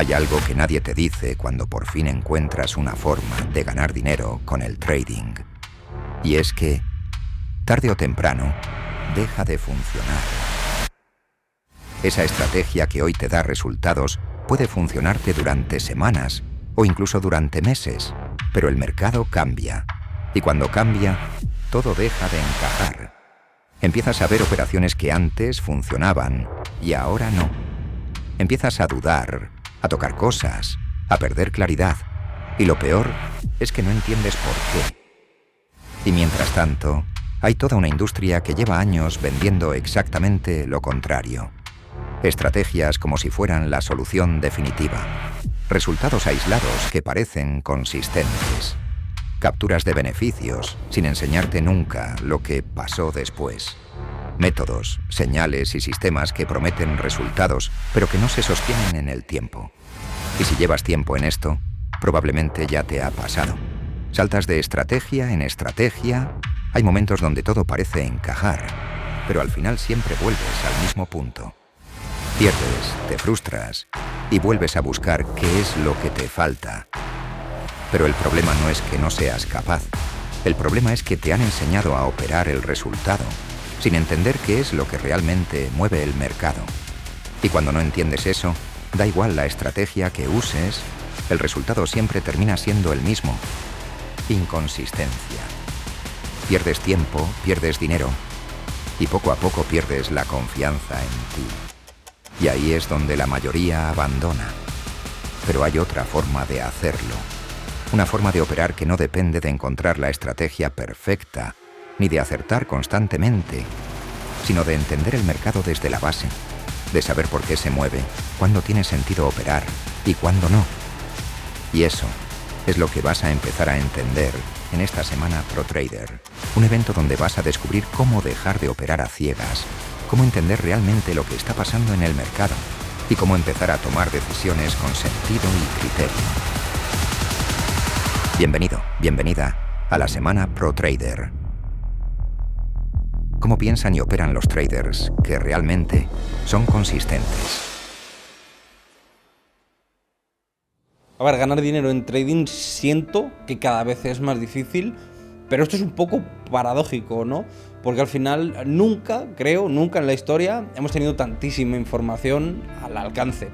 Hay algo que nadie te dice cuando por fin encuentras una forma de ganar dinero con el trading. Y es que, tarde o temprano, deja de funcionar. Esa estrategia que hoy te da resultados puede funcionarte durante semanas o incluso durante meses, pero el mercado cambia. Y cuando cambia, todo deja de encajar. Empiezas a ver operaciones que antes funcionaban y ahora no. Empiezas a dudar, a tocar cosas, a perder claridad. Y lo peor es que no entiendes por qué. Y mientras tanto, hay toda una industria que lleva años vendiendo exactamente lo contrario. Estrategias como si fueran la solución definitiva. Resultados aislados que parecen consistentes. Capturas de beneficios sin enseñarte nunca lo que pasó después. Métodos, señales y sistemas que prometen resultados, pero que no se sostienen en el tiempo. Y si llevas tiempo en esto, probablemente ya te ha pasado. Saltas de estrategia en estrategia, hay momentos donde todo parece encajar, pero al final siempre vuelves al mismo punto. Pierdes, te frustras y vuelves a buscar qué es lo que te falta. Pero el problema no es que no seas capaz. El problema es que te han enseñado a operar el resultado, sin entender qué es lo que realmente mueve el mercado. Y cuando no entiendes eso, da igual la estrategia que uses, el resultado siempre termina siendo el mismo. Inconsistencia. Pierdes tiempo, pierdes dinero y poco a poco pierdes la confianza en ti. Y ahí es donde la mayoría abandona. Pero hay otra forma de hacerlo. Una forma de operar que no depende de encontrar la estrategia perfecta, ni de acertar constantemente, sino de entender el mercado desde la base, de saber por qué se mueve, cuándo tiene sentido operar y cuándo no. Y eso es lo que vas a empezar a entender en esta semana ProTrader, un evento donde vas a descubrir cómo dejar de operar a ciegas, cómo entender realmente lo que está pasando en el mercado y cómo empezar a tomar decisiones con sentido y criterio. Bienvenido, bienvenida a la semana ProTrader. ¿Cómo piensan y operan los traders que realmente son consistentes? A ver, ganar dinero en trading siento que cada vez es más difícil, pero esto es un poco paradójico, ¿no? Porque al final nunca en la historia hemos tenido tantísima información al alcance.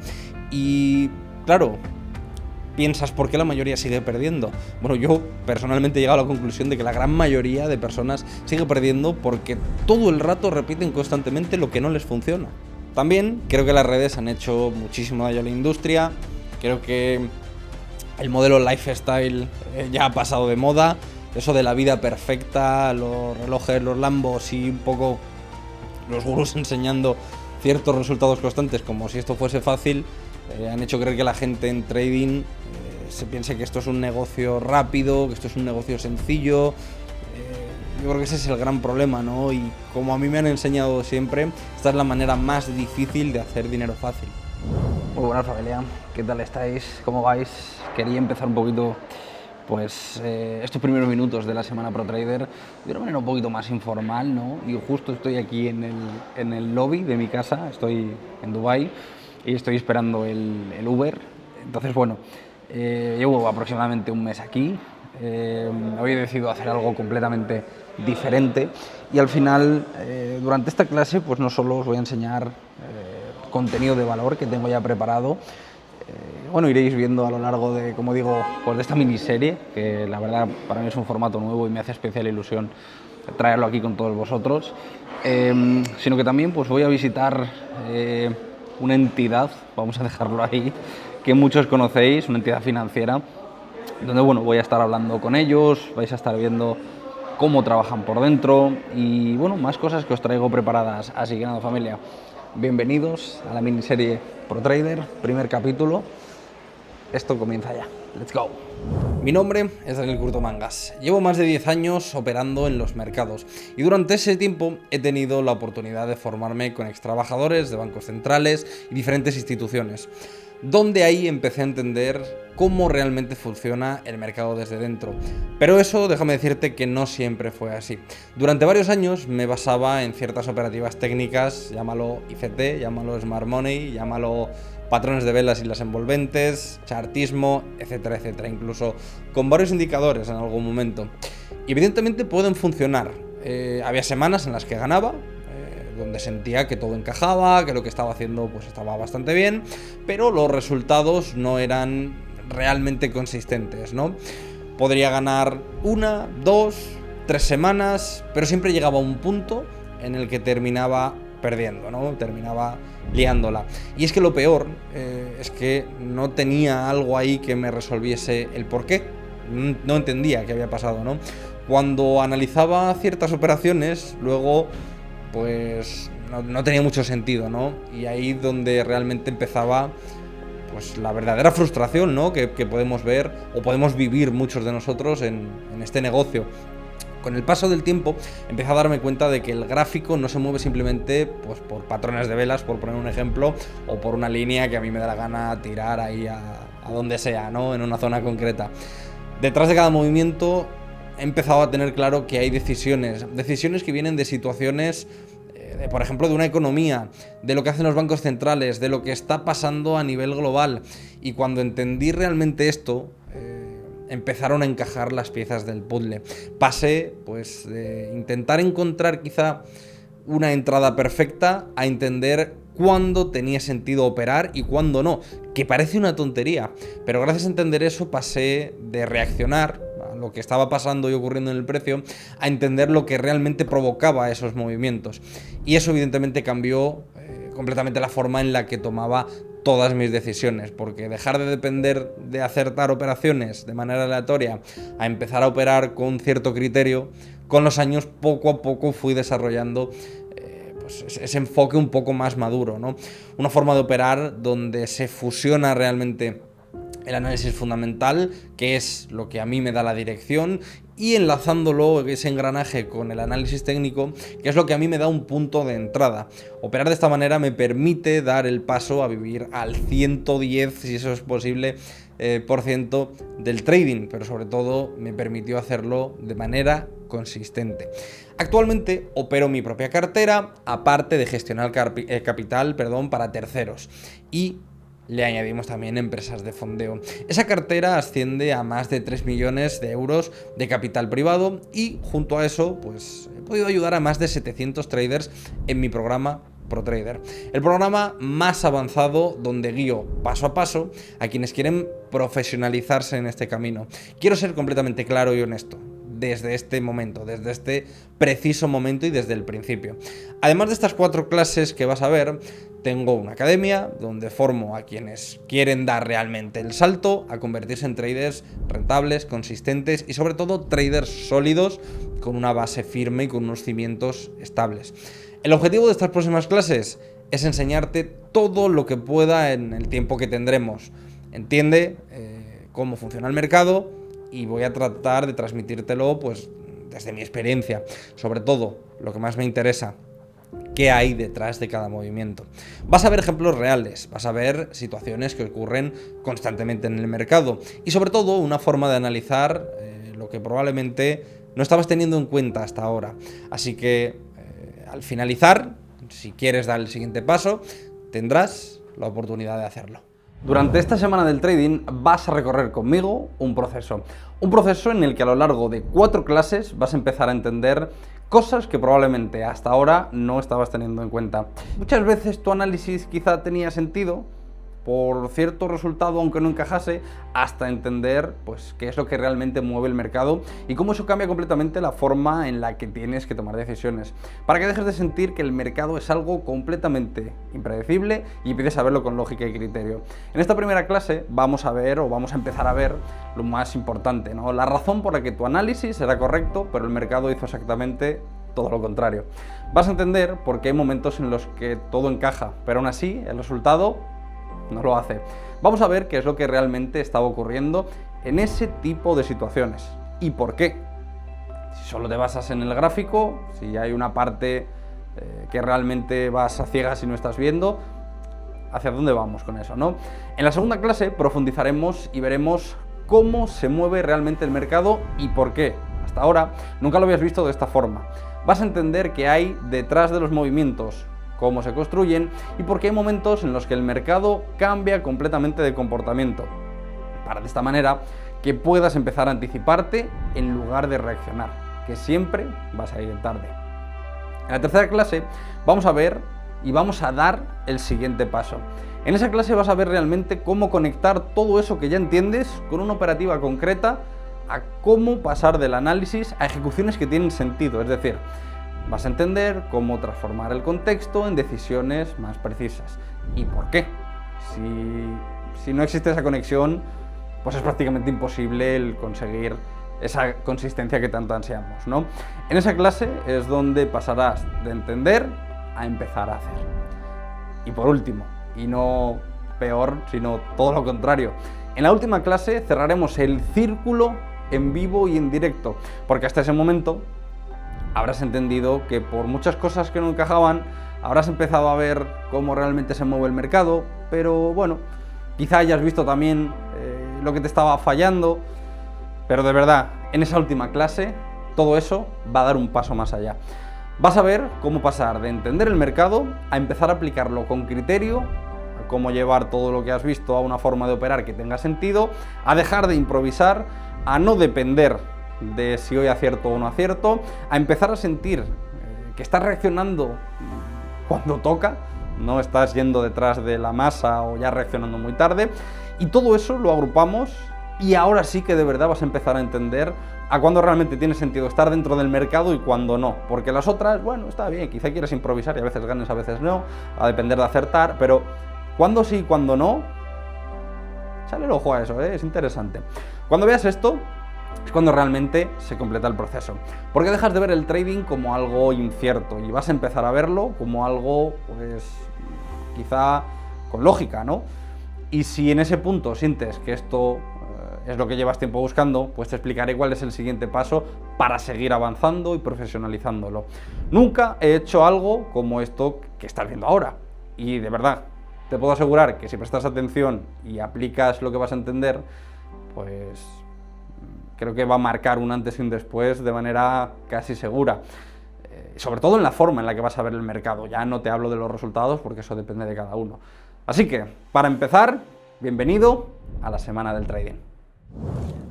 Y claro, piensas, ¿por qué la mayoría sigue perdiendo? Bueno, yo personalmente he llegado a la conclusión de que la gran mayoría de personas sigue perdiendo porque todo el rato repiten constantemente lo que no les funciona. También creo que las redes han hecho muchísimo daño a la industria. Creo que el modelo lifestyle ya ha pasado de moda. Eso de la vida perfecta, los relojes, los Lambos y un poco los gurús enseñando ciertos resultados constantes como si esto fuese fácil, han hecho creer que la gente en trading se piense que esto es un negocio rápido, que esto es un negocio sencillo. Yo creo que ese es el gran problema, ¿no? Y como a mí me han enseñado siempre, esta es la manera más difícil de hacer dinero fácil. Muy buenas, familia, ¿qué tal estáis? ¿Cómo vais? Quería empezar un poquito estos primeros minutos de la semana ProTrader de una manera un poquito más informal, ¿no? Y justo estoy aquí en el lobby de mi casa, estoy en Dubái y estoy esperando el Uber. Entonces, bueno, llevo aproximadamente un mes aquí. Hoy he decidido hacer algo completamente diferente y al final, durante esta clase, pues no solo os voy a enseñar contenido de valor que tengo ya preparado. Bueno, iréis viendo a lo largo de, como digo, pues de esta miniserie, que la verdad para mí es un formato nuevo y me hace especial ilusión traerlo aquí con todos vosotros, sino que también pues voy a visitar una entidad, vamos a dejarlo ahí, que muchos conocéis, una entidad financiera, donde bueno, voy a estar hablando con ellos, vais a estar viendo cómo trabajan por dentro y bueno, más cosas que os traigo preparadas. Así que nada, familia, bienvenidos a la miniserie ProTrader, primer capítulo. Esto comienza ya. Let's go. Mi nombre es Daniel Curtomangas. Llevo más de 10 años operando en los mercados y durante ese tiempo he tenido la oportunidad de formarme con extrabajadores de bancos centrales y diferentes instituciones, donde ahí empecé a entender cómo realmente funciona el mercado desde dentro. Pero eso, déjame decirte que no siempre fue así. Durante varios años me basaba en ciertas operativas técnicas, llámalo ICT, llámalo Smart Money, llámalo patrones de velas y las envolventes, chartismo, etcétera, etcétera, incluso con varios indicadores en algún momento. Y evidentemente pueden funcionar. Había semanas en las que ganaba, donde sentía que todo encajaba, que lo que estaba haciendo pues estaba bastante bien, pero los resultados no eran realmente consistentes, ¿no? Podría ganar 1, 2, 3 semanas, pero siempre llegaba a un punto en el que terminaba perdiendo, ¿no? Terminaba liándola. Y es que lo peor es que no tenía algo ahí que me resolviese el porqué. No entendía qué había pasado, ¿no? Cuando analizaba ciertas operaciones, luego pues no tenía mucho sentido, ¿no? Y ahí donde realmente empezaba pues la verdadera frustración, ¿no? Que podemos ver o podemos vivir muchos de nosotros en este negocio. Con el paso del tiempo empecé a darme cuenta de que el gráfico no se mueve simplemente pues por patrones de velas, por poner un ejemplo, o por una línea que a mí me da la gana tirar ahí a donde sea, ¿no? En una zona concreta. Detrás de cada movimiento he empezado a tener claro que hay decisiones que vienen de situaciones, por ejemplo, de una economía, de lo que hacen los bancos centrales, de lo que está pasando a nivel global. Y cuando entendí realmente esto, empezaron a encajar las piezas del puzzle. Pasé pues de intentar encontrar quizá una entrada perfecta a entender cuándo tenía sentido operar y cuándo no, que parece una tontería, pero gracias a entender eso pasé de reaccionar a lo que estaba pasando y ocurriendo en el precio a entender lo que realmente provocaba esos movimientos. Y eso evidentemente cambió completamente la forma en la que tomaba todas mis decisiones, porque dejar de depender de acertar operaciones de manera aleatoria a empezar a operar con cierto criterio, con los años poco a poco fui desarrollando pues ese enfoque un poco más maduro, ¿no? Una forma de operar donde se fusiona realmente el análisis fundamental, que es lo que a mí me da la dirección, y enlazándolo, ese engranaje, con el análisis técnico, que es lo que a mí me da un punto de entrada. Operar de esta manera me permite dar el paso a vivir al 110, si eso es posible, por ciento del trading, pero sobre todo me permitió hacerlo de manera consistente. Actualmente opero mi propia cartera, aparte de gestionar capital para terceros, y le añadimos también empresas de fondeo. Esa cartera asciende a más de 3 millones de euros de capital privado y junto a eso pues he podido ayudar a más de 700 traders en mi programa ProTrader. El programa más avanzado donde guío paso a paso a quienes quieren profesionalizarse en este camino. Quiero ser completamente claro y honesto desde este momento, desde este preciso momento y desde el principio. Además de estas 4 clases que vas a ver, tengo una academia donde formo a quienes quieren dar realmente el salto a convertirse en traders rentables, consistentes y sobre todo traders sólidos con una base firme y con unos cimientos estables. El objetivo de estas próximas clases es enseñarte todo lo que pueda en el tiempo que tendremos. Entiende cómo funciona el mercado y voy a tratar de transmitírtelo pues desde mi experiencia. Sobre todo, lo que más me interesa, qué hay detrás de cada movimiento. Vas a ver ejemplos reales, vas a ver situaciones que ocurren constantemente en el mercado y sobre todo una forma de analizar lo que probablemente no estabas teniendo en cuenta hasta ahora. Así que al finalizar, si quieres dar el siguiente paso, tendrás la oportunidad de hacerlo. Durante esta semana del trading vas a recorrer conmigo un proceso en el que a lo largo de 4 clases vas a empezar a entender cosas que probablemente hasta ahora no estabas teniendo en cuenta. Muchas veces tu análisis quizá tenía sentido por cierto resultado aunque no encajase, hasta entender pues qué es lo que realmente mueve el mercado y cómo eso cambia completamente la forma en la que tienes que tomar decisiones, para que dejes de sentir que el mercado es algo completamente impredecible y empieces a verlo con lógica y criterio. En esta primera clase vamos a empezar a ver lo más importante, ¿no? La razón por la que tu análisis era correcto, pero el mercado hizo exactamente todo lo contrario. Vas a entender por qué hay momentos en los que todo encaja, pero aún así el resultado no lo hace. Vamos a ver qué es lo que realmente estaba ocurriendo en ese tipo de situaciones y por qué. Si solo te basas en el gráfico, si hay una parte que realmente vas a ciegas y no estás viendo, ¿hacia dónde vamos con eso, no? En la segunda clase profundizaremos y veremos cómo se mueve realmente el mercado y por qué. Hasta ahora nunca lo habías visto de esta forma. Vas a entender que hay detrás de los movimientos cómo se construyen y porque hay momentos en los que el mercado cambia completamente de comportamiento, para de esta manera que puedas empezar a anticiparte en lugar de reaccionar, que siempre vas a ir tarde. En la tercera clase vamos a ver y vamos a dar el siguiente paso. En esa clase vas a ver realmente cómo conectar todo eso que ya entiendes con una operativa concreta a cómo pasar del análisis a ejecuciones que tienen sentido, es decir, vas a entender cómo transformar el contexto en decisiones más precisas. ¿Y por qué? Si no existe esa conexión, pues es prácticamente imposible el conseguir esa consistencia que tanto ansiamos, ¿no? En esa clase es donde pasarás de entender a empezar a hacer. Y por último, y no peor, sino todo lo contrario, en la última clase cerraremos el círculo en vivo y en directo, porque hasta ese momento habrás entendido que por muchas cosas que no encajaban, habrás empezado a ver cómo realmente se mueve el mercado, pero bueno, quizá hayas visto también lo que te estaba fallando, pero de verdad, en esa última clase, todo eso va a dar un paso más allá. Vas a ver cómo pasar de entender el mercado a empezar a aplicarlo con criterio, a cómo llevar todo lo que has visto a una forma de operar que tenga sentido, a dejar de improvisar, a no depender de si hoy acierto o no acierto, a empezar a sentir que estás reaccionando cuando toca, no estás yendo detrás de la masa o ya reaccionando muy tarde, y todo eso lo agrupamos y ahora sí que de verdad vas a empezar a entender a cuándo realmente tiene sentido estar dentro del mercado y cuándo no, porque las otras, bueno, está bien, quizá quieres improvisar y a veces ganes, a veces no, a depender de acertar, pero cuándo sí y cuándo no, sale el ojo a eso, es interesante. Cuando veas esto, es cuando realmente se completa el proceso, porque dejas de ver el trading como algo incierto y vas a empezar a verlo como algo, pues, quizá con lógica, ¿no? Y si en ese punto sientes que esto es lo que llevas tiempo buscando, pues te explicaré cuál es el siguiente paso para seguir avanzando y profesionalizándolo. Nunca he hecho algo como esto que estás viendo ahora, y de verdad, te puedo asegurar que si prestas atención y aplicas lo que vas a entender, pues creo que va a marcar un antes y un después de manera casi segura. Sobre todo en la forma en la que vas a ver el mercado. Ya no te hablo de los resultados porque eso depende de cada uno. Así que, para empezar, bienvenido a la semana del trading.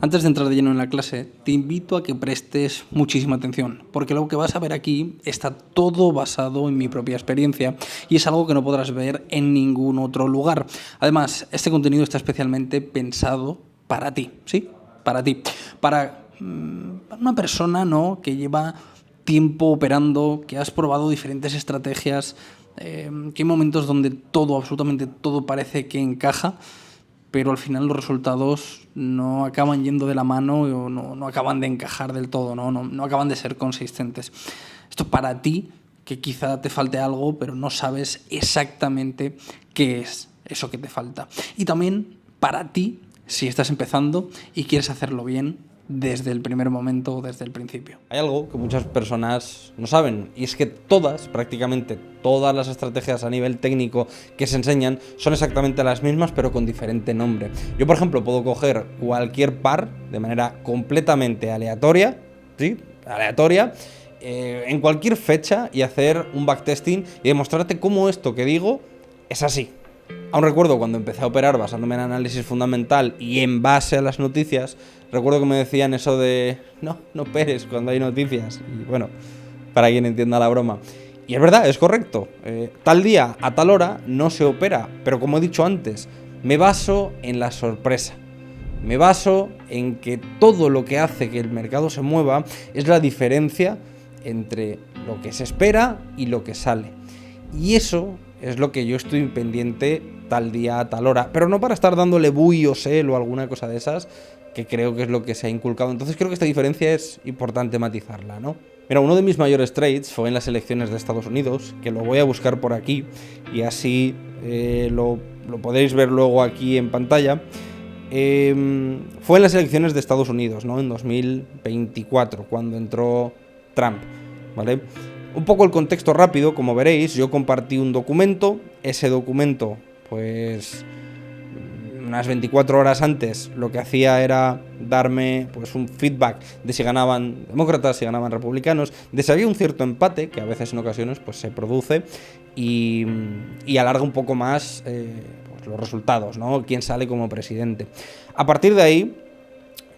Antes de entrar de lleno en la clase, te invito a que prestes muchísima atención, porque lo que vas a ver aquí está todo basado en mi propia experiencia y es algo que no podrás ver en ningún otro lugar. Además, este contenido está especialmente pensado para ti, ¿sí? Para ti. Para una persona, ¿no?, que lleva tiempo operando, que has probado diferentes estrategias, que hay momentos donde todo, absolutamente todo parece que encaja, pero al final los resultados no acaban yendo de la mano o no acaban de encajar del todo, no acaban de ser consistentes. Esto para ti, que quizá te falte algo, pero no sabes exactamente qué es eso que te falta. Y también para ti, si estás empezando y quieres hacerlo bien desde el primer momento o desde el principio. Hay algo que muchas personas no saben, y es que prácticamente todas las estrategias a nivel técnico que se enseñan son exactamente las mismas, pero con diferente nombre. Yo, por ejemplo, puedo coger cualquier par de manera completamente aleatoria, ¿sí? Aleatoria, en cualquier fecha y hacer un backtesting y demostrarte cómo esto que digo es así. Aún recuerdo cuando empecé a operar basándome en análisis fundamental y en base a las noticias, recuerdo que me decían eso de no operes cuando hay noticias. Y bueno, para quien entienda la broma. Y es verdad, es correcto. Tal día, a tal hora, no se opera. Pero como he dicho antes, me baso en la sorpresa. Me baso en que todo lo que hace que el mercado se mueva es la diferencia entre lo que se espera y lo que sale. Y eso es lo que yo estoy pendiente tal día a tal hora, pero no para estar dándole buy o sell o alguna cosa de esas, que creo que es lo que se ha inculcado. Entonces creo que esta diferencia es importante matizarla, ¿no? Mira, uno de mis mayores trades fue en las elecciones de Estados Unidos, que lo voy a buscar por aquí y así lo podéis ver luego aquí en pantalla. Fue en las elecciones de Estados Unidos, ¿no? En 2024, cuando entró Trump, ¿vale? Un poco el contexto rápido, como veréis, yo compartí un documento, ese documento, pues, unas 24 horas antes lo que hacía era darme pues un feedback de si ganaban demócratas, si ganaban republicanos, de si había un cierto empate, que a veces en ocasiones pues se produce, y alarga un poco más pues los resultados, ¿no? Quién sale como presidente. A partir de ahí,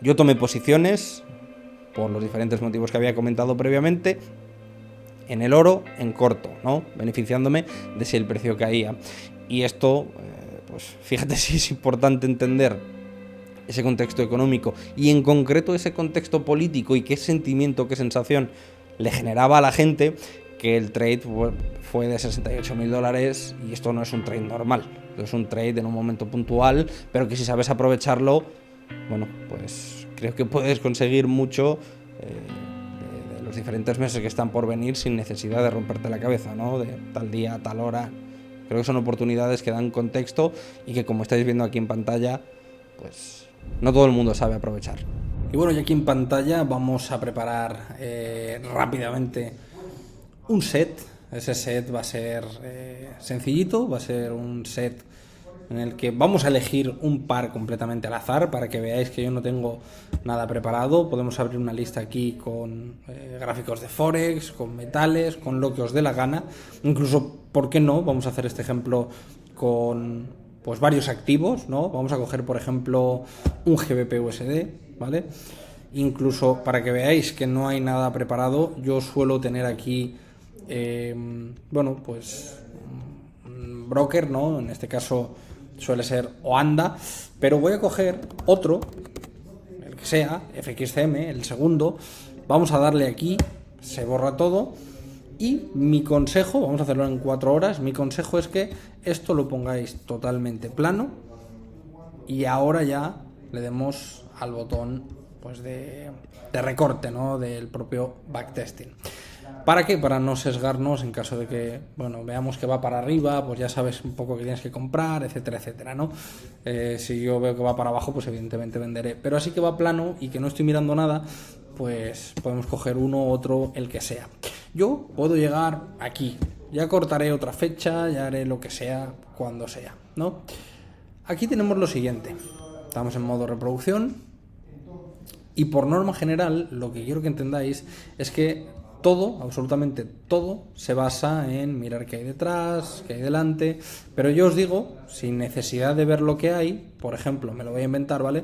yo tomé posiciones, por los diferentes motivos que había comentado previamente, en el oro en corto, ¿no? Beneficiándome de si el precio caía. Y esto, pues fíjate si es importante entender ese contexto económico y en concreto ese contexto político y qué sentimiento, qué sensación le generaba a la gente, que el trade fue de $68.000 y esto no es un trade normal, esto es un trade en un momento puntual, pero que si sabes aprovecharlo, bueno, pues creo que puedes conseguir mucho de los diferentes meses que están por venir sin necesidad de romperte la cabeza, ¿no? De tal día, tal hora. Creo que son oportunidades que dan contexto y que, como estáis viendo aquí en pantalla, pues no todo el mundo sabe aprovechar. Y bueno, ya aquí en pantalla vamos a preparar rápidamente un set. Ese set va a ser sencillito, va a ser un set en el que vamos a elegir un par completamente al azar para que veáis que yo no tengo nada preparado. Podemos abrir una lista aquí con gráficos de Forex, con metales, con lo que os dé la gana. Incluso, ¿por qué no? Vamos a hacer este ejemplo con pues varios activos, ¿no? Vamos a coger, por ejemplo, un GBP USD, ¿vale? Incluso para que veáis que no hay nada preparado, yo suelo tener aquí, bueno, pues un broker, ¿no? En este caso suele ser Oanda, pero voy a coger otro, el que sea, FXCM, el segundo, vamos a darle aquí, se borra todo, y mi consejo, vamos a hacerlo en 4 horas, mi consejo es que esto lo pongáis totalmente plano y ahora ya le demos al botón pues de recorte, ¿no? Del propio backtesting. ¿Para qué? Para no sesgarnos en caso de que, bueno, veamos que va para arriba, pues ya sabes un poco que tienes que comprar, etcétera, etcétera, ¿no? Si yo veo que va para abajo, pues evidentemente venderé. Pero así que va plano y que no estoy mirando nada, pues podemos coger uno, otro, el que sea. Yo puedo llegar aquí, ya cortaré otra fecha, ya haré lo que sea, cuando sea, ¿no? Aquí tenemos lo siguiente, estamos en modo reproducción y por norma general lo que quiero que entendáis es que todo, absolutamente todo, se basa en mirar qué hay detrás, qué hay delante, pero yo os digo, sin necesidad de ver lo que hay, por ejemplo, me lo voy a inventar, ¿vale?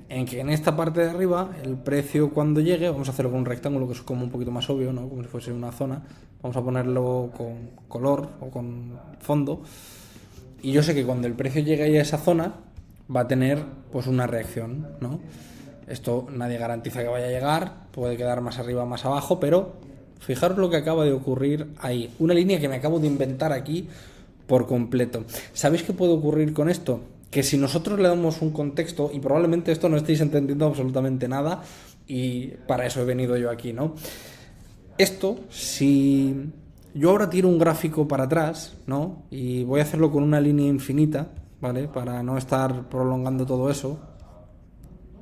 En que en esta parte de arriba, el precio cuando llegue, vamos a hacerlo con un rectángulo que es como un poquito más obvio, ¿no? Como si fuese una zona, vamos a ponerlo con color o con fondo, y yo sé que cuando el precio llegue a esa zona, va a tener pues una reacción, ¿no? Esto nadie garantiza que vaya a llegar, puede quedar más arriba, más abajo, pero fijaros lo que acaba de ocurrir ahí. Una línea que me acabo de inventar aquí por completo. ¿Sabéis qué puede ocurrir con esto? Que si nosotros le damos un contexto, y probablemente esto no estéis entendiendo absolutamente nada, y para eso he venido yo aquí, ¿no? Esto, si yo ahora tiro un gráfico para atrás, ¿no? Y voy a hacerlo con una línea infinita, ¿vale? Para no estar prolongando todo eso.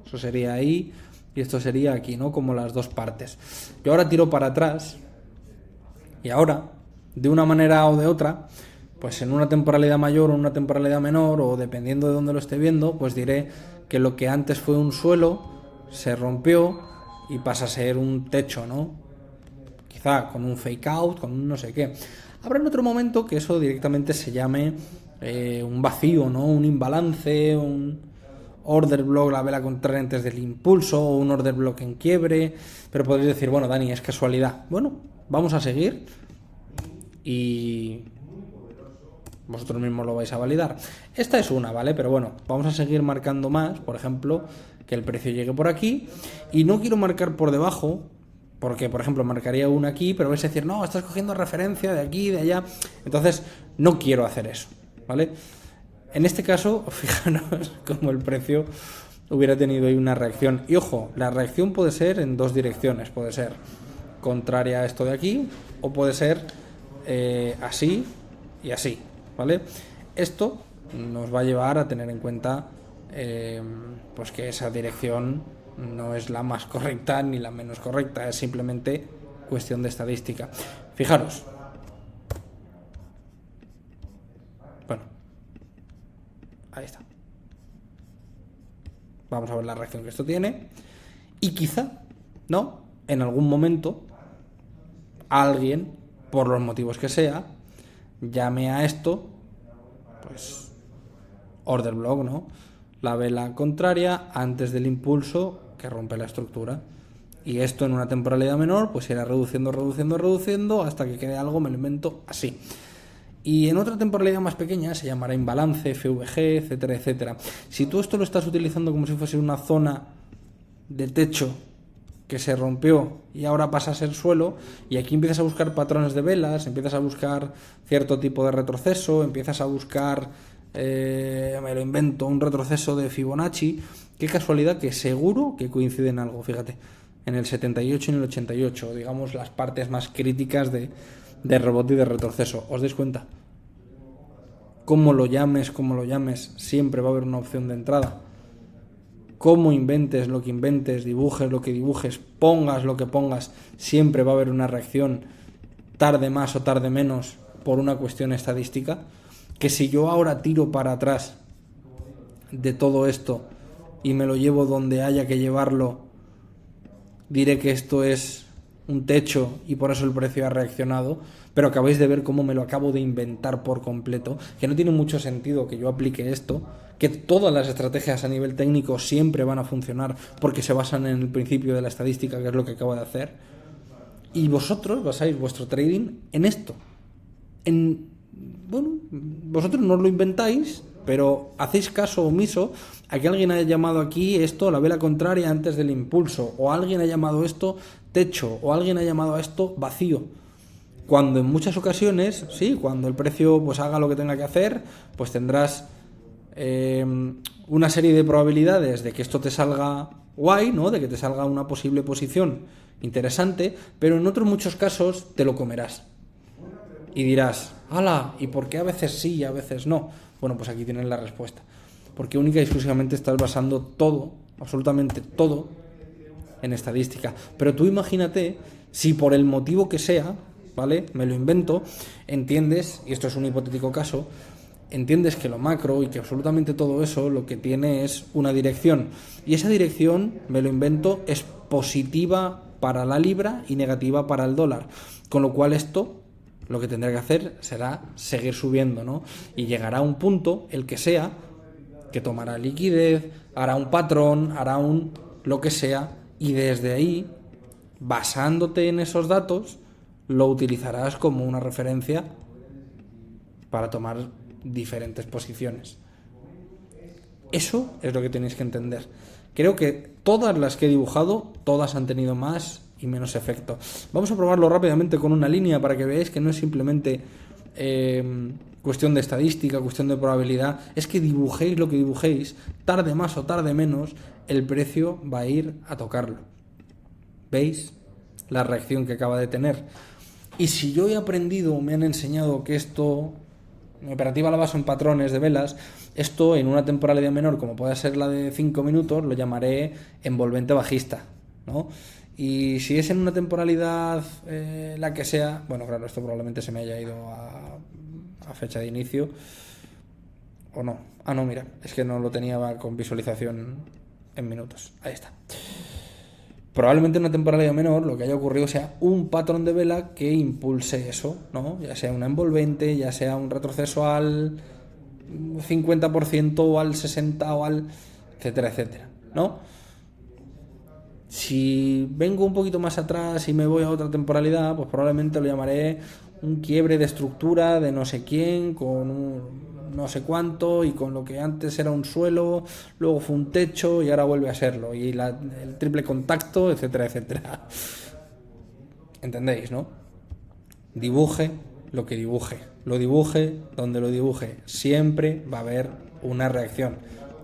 Eso sería ahí y esto sería aquí, ¿no? Como las dos partes. Yo ahora tiro para atrás y ahora, de una manera o de otra, pues en una temporalidad mayor o en una temporalidad menor, o dependiendo de dónde lo esté viendo, pues diré que lo que antes fue un suelo se rompió y pasa a ser un techo, ¿no? Quizá con un fake out, con un no sé qué. Habrá en otro momento que eso directamente se llame un vacío, ¿no? Un imbalance, un order block, la vela contraria antes del impulso, o un order block en quiebre, pero podréis decir, bueno, Dani, es casualidad. Bueno, vamos a seguir y vosotros mismos lo vais a validar. Esta es una, ¿vale? Pero bueno, vamos a seguir marcando más, por ejemplo, que el precio llegue por aquí, y no quiero marcar por debajo, porque, por ejemplo, marcaría una aquí, pero vais a decir, no, estás cogiendo referencia de aquí, de allá, entonces no quiero hacer eso, ¿vale? En este caso, fijaros cómo el precio hubiera tenido ahí una reacción. Y ojo, la reacción puede ser en dos direcciones. Puede ser contraria a esto de aquí o puede ser así y así, ¿vale? Esto nos va a llevar a tener en cuenta pues que esa dirección no es la más correcta ni la menos correcta. Es simplemente cuestión de estadística. Fijaros. Bueno. Ahí está. vamos a ver la reacción que esto tiene, y quizá, ¿no?, en algún momento alguien, por los motivos que sea, llame a esto, pues, order block, ¿no? La vela contraria antes del impulso que rompe la estructura. Y esto en una temporalidad menor, pues irá reduciendo hasta que quede algo, me lo invento, así. Y en otra temporalidad más pequeña se llamará imbalance, FVG, etcétera, etcétera. Si tú esto lo estás utilizando como si fuese una zona de techo que se rompió y ahora pasa a ser suelo, y aquí empiezas a buscar patrones de velas, empiezas a buscar cierto tipo de retroceso, empiezas a buscar, me lo invento, un retroceso de Fibonacci, qué casualidad que seguro que coincide en algo, fíjate, en el 78 y en el 88, digamos las partes más críticas de rebote y de retroceso. ¿Os dais cuenta? Como lo llames, siempre va a haber una opción de entrada. Cómo inventes lo que inventes, dibujes lo que dibujes, pongas lo que pongas, siempre va a haber una reacción, tarde más o tarde menos, por una cuestión estadística. Que si yo ahora tiro para atrás de todo esto y me lo llevo donde haya que llevarlo, diré que esto es un techo y por eso el precio ha reaccionado, pero acabáis de ver cómo me lo acabo de inventar por completo, que no tiene mucho sentido que yo aplique esto, que todas las estrategias a nivel técnico siempre van a funcionar porque se basan en el principio de la estadística, que es lo que acabo de hacer, y vosotros basáis vuestro trading en esto. Bueno, vosotros no os lo inventáis, pero hacéis caso omiso a que alguien haya llamado aquí esto la vela contraria antes del impulso, o alguien ha llamado esto techo, o alguien ha llamado a esto vacío, cuando en muchas ocasiones, sí, cuando el precio pues haga lo que tenga que hacer, pues tendrás una serie de probabilidades de que esto te salga guay, ¿no?, de que te salga una posible posición interesante, pero en otros muchos casos te lo comerás y dirás, ¡hala! ¿Y por qué a veces sí y a veces no? Bueno, pues aquí tienes la respuesta. Porque única y exclusivamente estás basando todo, absolutamente todo, en estadística. Pero tú imagínate si por el motivo que sea, ¿vale?, me lo invento, entiendes, y esto es un hipotético caso, entiendes que lo macro y que absolutamente todo eso lo que tiene es una dirección. Y esa dirección, me lo invento, es positiva para la libra y negativa para el dólar. Con lo cual esto, lo que tendrá que hacer será seguir subiendo, ¿no? Y llegará a un punto, el que sea, que tomará liquidez, hará un patrón, hará un lo que sea, y desde ahí, basándote en esos datos, lo utilizarás como una referencia para tomar diferentes posiciones. Eso es lo que tenéis que entender. Creo que todas las que he dibujado, todas han tenido más y menos efecto. Vamos a probarlo rápidamente con una línea para que veáis que no es simplemente cuestión de estadística, cuestión de probabilidad, es que dibujéis lo que dibujéis, tarde más o tarde menos, el precio va a ir a tocarlo. ¿Veis la reacción que acaba de tener? Y si yo he aprendido, me han enseñado que esto, mi operativa la baso en patrones de velas, esto en una temporalidad menor, como puede ser la de 5 minutos, lo llamaré envolvente bajista, ¿no? Y si es en una temporalidad la que sea, bueno, claro, esto probablemente se me haya ido a fecha de inicio, o no. Ah, no, mira, es que no lo tenía con visualización en minutos. Ahí está. Probablemente en una temporalidad menor lo que haya ocurrido sea un patrón de vela que impulse eso, ¿no? Ya sea una envolvente, ya sea un retroceso al 50% o al 60% o al etcétera, etcétera, ¿no? Si vengo un poquito más atrás y me voy a otra temporalidad, pues probablemente lo llamaré un quiebre de estructura de no sé quién, con un no sé cuánto, y con lo que antes era un suelo, luego fue un techo y ahora vuelve a serlo, y el triple contacto, etcétera, etcétera. ¿Entendéis, no? Dibuje lo que dibuje, lo dibuje donde lo dibuje, siempre va a haber una reacción,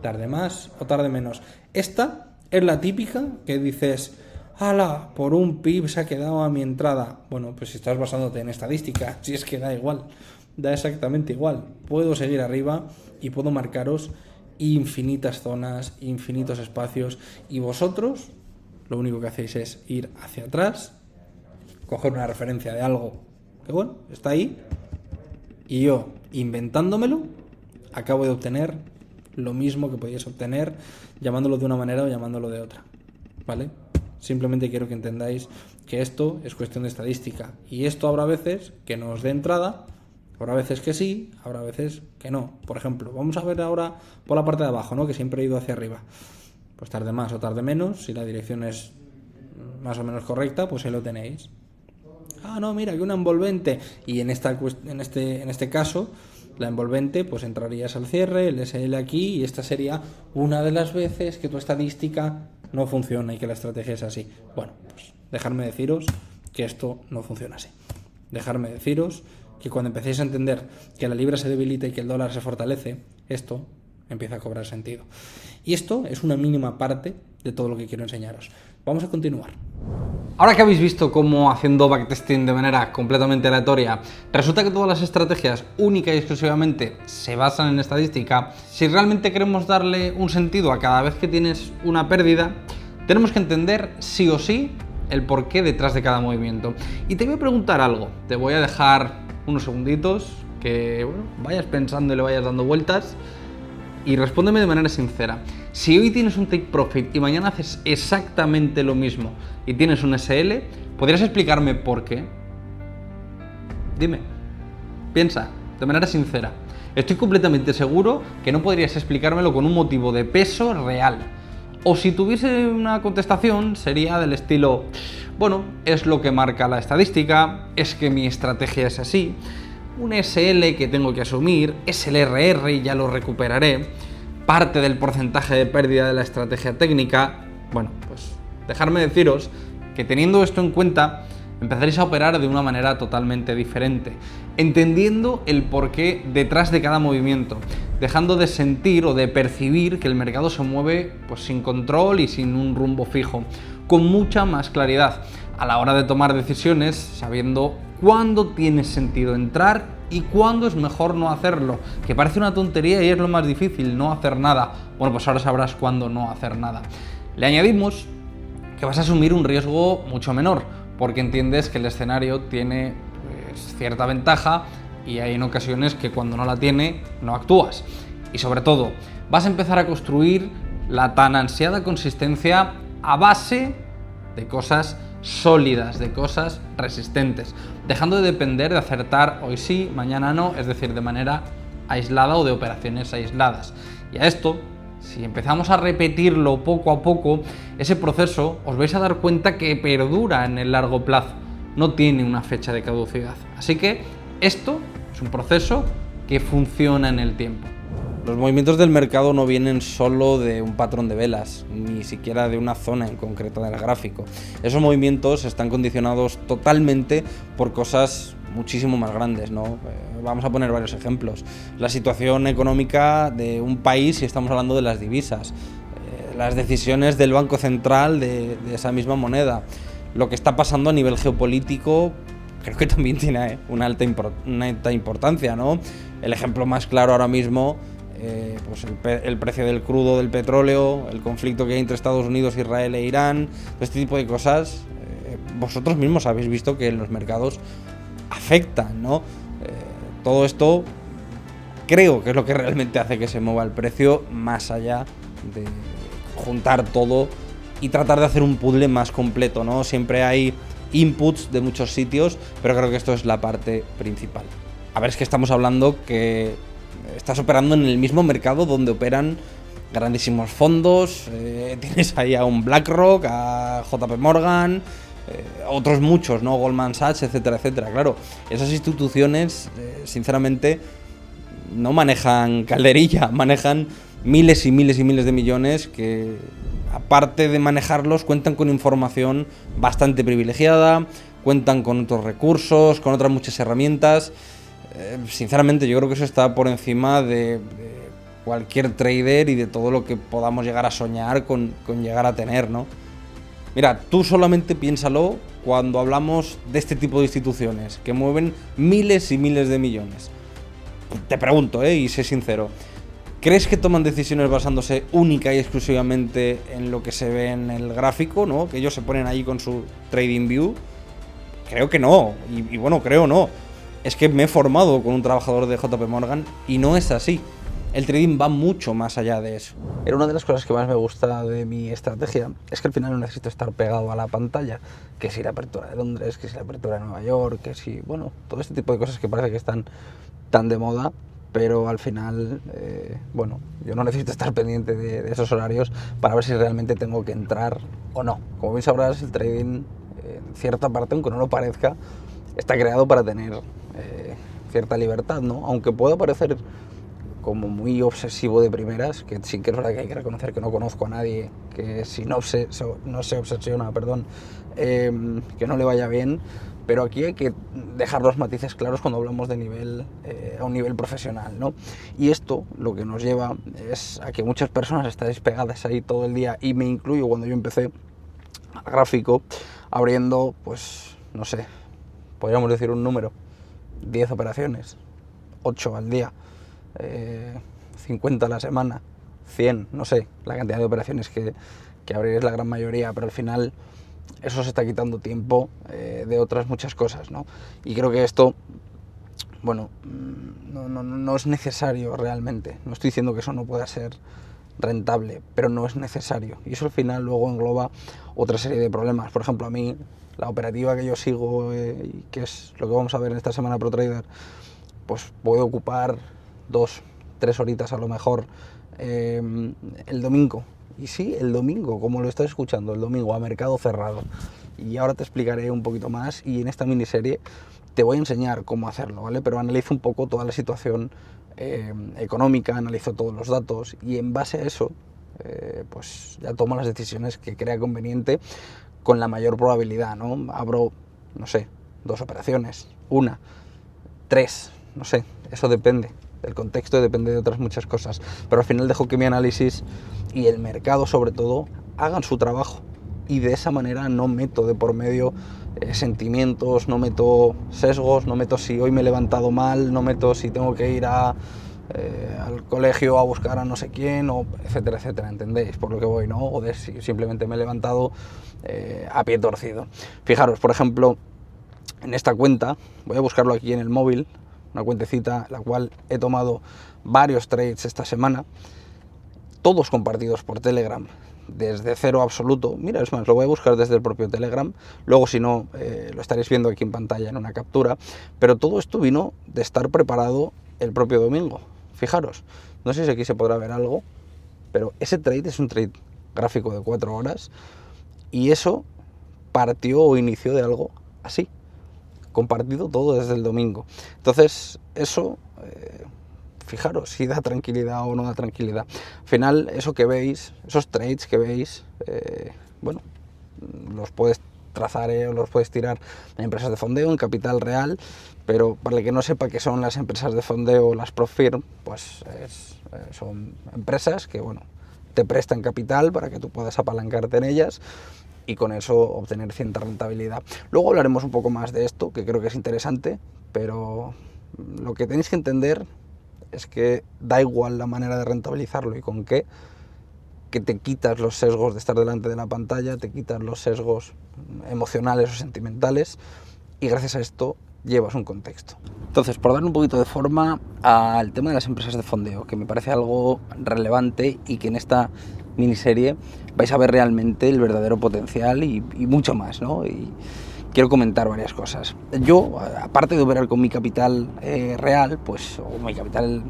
tarde más o tarde menos. Esta es la típica que dices, ¡hala! Por un pip se ha quedado a mi entrada. Bueno, pues si estás basándote en estadística, si es que da igual, da exactamente igual. Puedo seguir arriba y puedo marcaros infinitas zonas, infinitos espacios, y vosotros lo único que hacéis es ir hacia atrás, coger una referencia de algo que bueno, está ahí, y yo, inventándomelo, acabo de obtener lo mismo que podíais obtener llamándolo de una manera o llamándolo de otra, ¿vale? Simplemente quiero que entendáis que esto es cuestión de estadística y esto habrá veces que no os dé entrada, habrá veces que sí, habrá veces que no. Por ejemplo, vamos a ver ahora por la parte de abajo, ¿no? Que siempre he ido hacia arriba. Pues tarde más o tarde menos, si la dirección es más o menos correcta, pues ahí lo tenéis. Ah, no, mira, que una envolvente. Y en este caso, la envolvente, pues entrarías al cierre, el SL aquí, y esta sería una de las veces que tu estadística no funciona y que la estrategia es así. Bueno, pues dejarme deciros que esto no funciona así. Dejarme deciros que cuando empecéis a entender que la libra se debilita y que el dólar se fortalece, esto empieza a cobrar sentido. Y esto es una mínima parte de todo lo que quiero enseñaros. Vamos a continuar. Ahora que habéis visto cómo haciendo backtesting de manera completamente aleatoria, resulta que todas las estrategias única y exclusivamente se basan en estadística, si realmente queremos darle un sentido a cada vez que tienes una pérdida, tenemos que entender sí o sí el porqué detrás de cada movimiento. Y te voy a preguntar algo, te voy a dejar unos segunditos que vayas pensando y le vayas dando vueltas y respóndeme de manera sincera. Si hoy tienes un take profit y mañana haces exactamente lo mismo y tienes un SL, ¿podrías explicarme por qué? Dime, piensa, de manera sincera. Estoy completamente seguro que no podrías explicármelo con un motivo de peso real. O si tuviese una contestación sería del estilo, bueno, es lo que marca la estadística, es que mi estrategia es así, un SL que tengo que asumir, es el RR y ya lo recuperaré, parte del porcentaje de pérdida de la estrategia técnica. Bueno, pues dejarme deciros que teniendo esto en cuenta empezaréis a operar de una manera totalmente diferente, entendiendo el porqué detrás de cada movimiento, dejando de sentir o de percibir que el mercado se mueve pues sin control y sin un rumbo fijo, con mucha más claridad a la hora de tomar decisiones, sabiendo cuándo tiene sentido entrar y cuándo es mejor no hacerlo, que parece una tontería y es lo más difícil, no hacer nada. Bueno, pues ahora sabrás cuándo no hacer nada. Le añadimos que vas a asumir un riesgo mucho menor, porque entiendes que el escenario tiene pues, cierta ventaja y hay en ocasiones que cuando no la tiene, no actúas. Y sobre todo, vas a empezar a construir la tan ansiada consistencia a base de cosas sólidas, de cosas resistentes, dejando de depender de acertar hoy sí, mañana no, es decir, de manera aislada o de operaciones aisladas. Y a esto, si empezamos a repetirlo poco a poco, ese proceso os vais a dar cuenta que perdura en el largo plazo, no tiene una fecha de caducidad. Así que esto es un proceso que funciona en el tiempo. Los movimientos del mercado no vienen solo de un patrón de velas, ni siquiera de una zona en concreto del gráfico. Esos movimientos están condicionados totalmente por cosas muchísimo más grandes, ¿no? Vamos a poner varios ejemplos. La situación económica de un país, si estamos hablando de las divisas, las decisiones del Banco Central de esa misma moneda, lo que está pasando a nivel geopolítico, creo que también tiene una alta importancia, ¿no? El ejemplo más claro ahora mismo, pues el precio del crudo, del petróleo, el conflicto que hay entre Estados Unidos, Israel e Irán, este tipo de cosas, vosotros mismos habéis visto que en los mercados afectan, ¿no? Todo esto creo que es lo que realmente hace que se mueva el precio, más allá de juntar todo y tratar de hacer un puzzle más completo, ¿no? Siempre hay inputs de muchos sitios, pero creo que esto es la parte principal. A ver, es que estamos hablando que estás operando en el mismo mercado donde operan grandísimos fondos, tienes ahí a un BlackRock, a JP Morgan, otros muchos, ¿no? Goldman Sachs, etcétera, etcétera. Claro, esas instituciones, sinceramente, no manejan calderilla, manejan miles y miles y miles de millones que, aparte de manejarlos, cuentan con información bastante privilegiada, cuentan con otros recursos, con otras muchas herramientas. Sinceramente, yo creo que eso está por encima de cualquier trader y de todo lo que podamos llegar a soñar con llegar a tener, ¿no? Mira, tú solamente piénsalo cuando hablamos de este tipo de instituciones que mueven miles y miles de millones. Te pregunto, y sé sincero, ¿crees que toman decisiones basándose única y exclusivamente en lo que se ve en el gráfico, ¿no? Que ellos se ponen ahí con su Trading View. Creo que no, y bueno, creo no. Es que me he formado con un trabajador de JP Morgan y no es así. el trading va mucho más allá de eso. Pero una de las cosas que más me gusta de mi estrategia es que al final no necesito estar pegado a la pantalla, que si la apertura de Londres, que si la apertura de Nueva York, que si, bueno, todo este tipo de cosas que parece que están tan de moda, pero al final, bueno, yo no necesito estar pendiente de esos horarios para ver si realmente tengo que entrar o no. Como bien sabrás, el trading, en cierta parte, aunque no lo parezca, está creado para tener cierta libertad, ¿no? Aunque pueda parecer como muy obsesivo de primeras, que sí que es verdad que hay que reconocer que no conozco a nadie que si no se obsesiona, que no le vaya bien, pero aquí hay que dejar los matices claros cuando hablamos de nivel, a un nivel profesional, ¿no? Y esto lo que nos lleva es a que muchas personas estáis pegadas ahí todo el día, y me incluyo cuando yo empecé al gráfico, abriendo, pues, no sé, podríamos decir un número, 10 operaciones, 8 al día, 50 a la semana, 100, no sé, la cantidad de operaciones que abrir es la gran mayoría, pero al final eso se está quitando tiempo de otras muchas cosas, ¿no? Y creo que esto, bueno, no es necesario realmente. No estoy diciendo que eso no pueda ser rentable, pero no es necesario. Y eso al final luego engloba otra serie de problemas. Por ejemplo, a mí, la operativa que yo sigo, y que es lo que vamos a ver en esta semana ProTrader, pues puede ocupar 2-3 horitas a lo mejor el domingo. Y sí, el domingo, como lo estás escuchando, el domingo a mercado cerrado. Y ahora te explicaré un poquito más, y en esta miniserie te voy a enseñar cómo hacerlo, ¿vale? Pero analizo un poco toda la situación económica, analizo todos los datos, y en base a eso, pues ya tomo las decisiones que crea conveniente con la mayor probabilidad, ¿no? Abro, no sé, 2 operaciones, 1, 3, no sé, eso depende del contexto y depende de otras muchas cosas, pero al final dejo que mi análisis y el mercado sobre todo hagan su trabajo, y de esa manera no meto de por medio sentimientos, no meto sesgos, no meto si hoy me he levantado mal, no meto si tengo que ir al colegio a buscar a no sé quién, o etcétera, etcétera, ¿entendéis? Por lo que voy, ¿no? O de si simplemente me he levantado a pie torcido. Fijaros, por ejemplo, en esta cuenta, voy a buscarlo aquí en el móvil, una cuentecita la cual he tomado varios trades esta semana, todos compartidos por Telegram, desde cero absoluto. Mira, es más, lo voy a buscar desde el propio Telegram, luego si no, lo estaréis viendo aquí en pantalla en una captura, pero todo esto vino de estar preparado el propio domingo. Fijaros, no sé si aquí se podrá ver algo, pero ese trade es un trade gráfico de 4 horas, y eso partió o inició de algo así, compartido todo desde el domingo. Entonces, eso, fijaros si da tranquilidad o no da tranquilidad. Al final, eso que veis, esos trades que veis, bueno, los puedes trazar o los puedes tirar en empresas de fondeo, en capital real, pero para el que no sepa qué son las empresas de fondeo, las prop firm, pues son empresas que, bueno, te prestan capital para que tú puedas apalancarte en ellas y con eso obtener cierta rentabilidad. Luego hablaremos un poco más de esto, que creo que es interesante, pero lo que tenéis que entender es que da igual la manera de rentabilizarlo y con qué, que te quitas los sesgos de estar delante de la pantalla, te quitas los sesgos emocionales o sentimentales, y gracias a esto llevas un contexto. Entonces, por dar un poquito de forma al tema de las empresas de fondeo, que me parece algo relevante y que en esta miniserie vais a ver realmente el verdadero potencial y mucho más, ¿no? Y quiero comentar varias cosas. Yo, aparte de operar con mi capital real, pues, o mi capital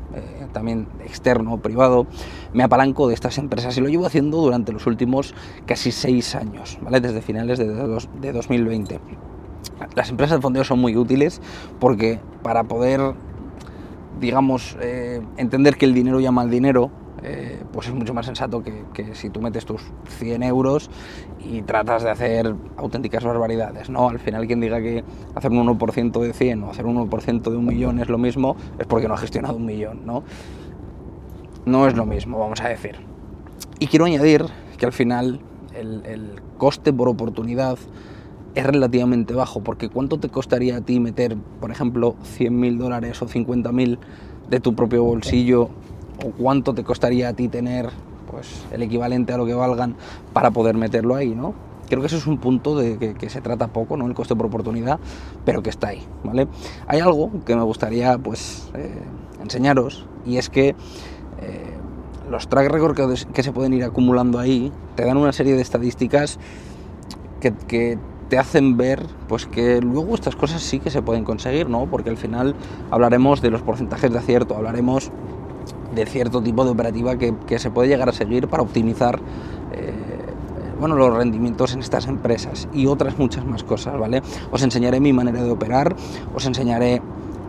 también externo, privado, me apalanco de estas empresas, y lo llevo haciendo durante los últimos casi 6 años, ¿vale? Desde finales de 2020. Las empresas de fondeo son muy útiles porque para poder, digamos, entender que el dinero llama al dinero, pues es mucho más sensato que si tú metes tus 100 euros y tratas de hacer auténticas barbaridades, ¿no? Al final, quien diga que hacer un 1% de 100 o hacer un 1% de 1.000.000 es lo mismo, es porque no ha gestionado 1.000.000, ¿no? No es lo mismo, vamos a decir. Y quiero añadir que al final el coste por oportunidad es relativamente bajo, porque ¿cuánto te costaría a ti meter, por ejemplo, $100.000 o 50.000 de tu propio bolsillo? ¿O cuánto te costaría a ti tener, pues, el equivalente a lo que valgan para poder meterlo ahí, ¿no? Creo que eso es un punto de que se trata poco, ¿no? El coste por oportunidad, pero que está ahí, ¿vale? Hay algo que me gustaría, pues, enseñaros, y es que los track records que se pueden ir acumulando ahí te dan una serie de estadísticas que te hacen ver pues que luego estas cosas sí que se pueden conseguir, ¿no? Porque al final hablaremos de los porcentajes de acierto, hablaremos de cierto tipo de operativa que se puede llegar a seguir para optimizar los rendimientos en estas empresas y otras muchas más cosas, ¿vale? Os enseñaré mi manera de operar, os enseñaré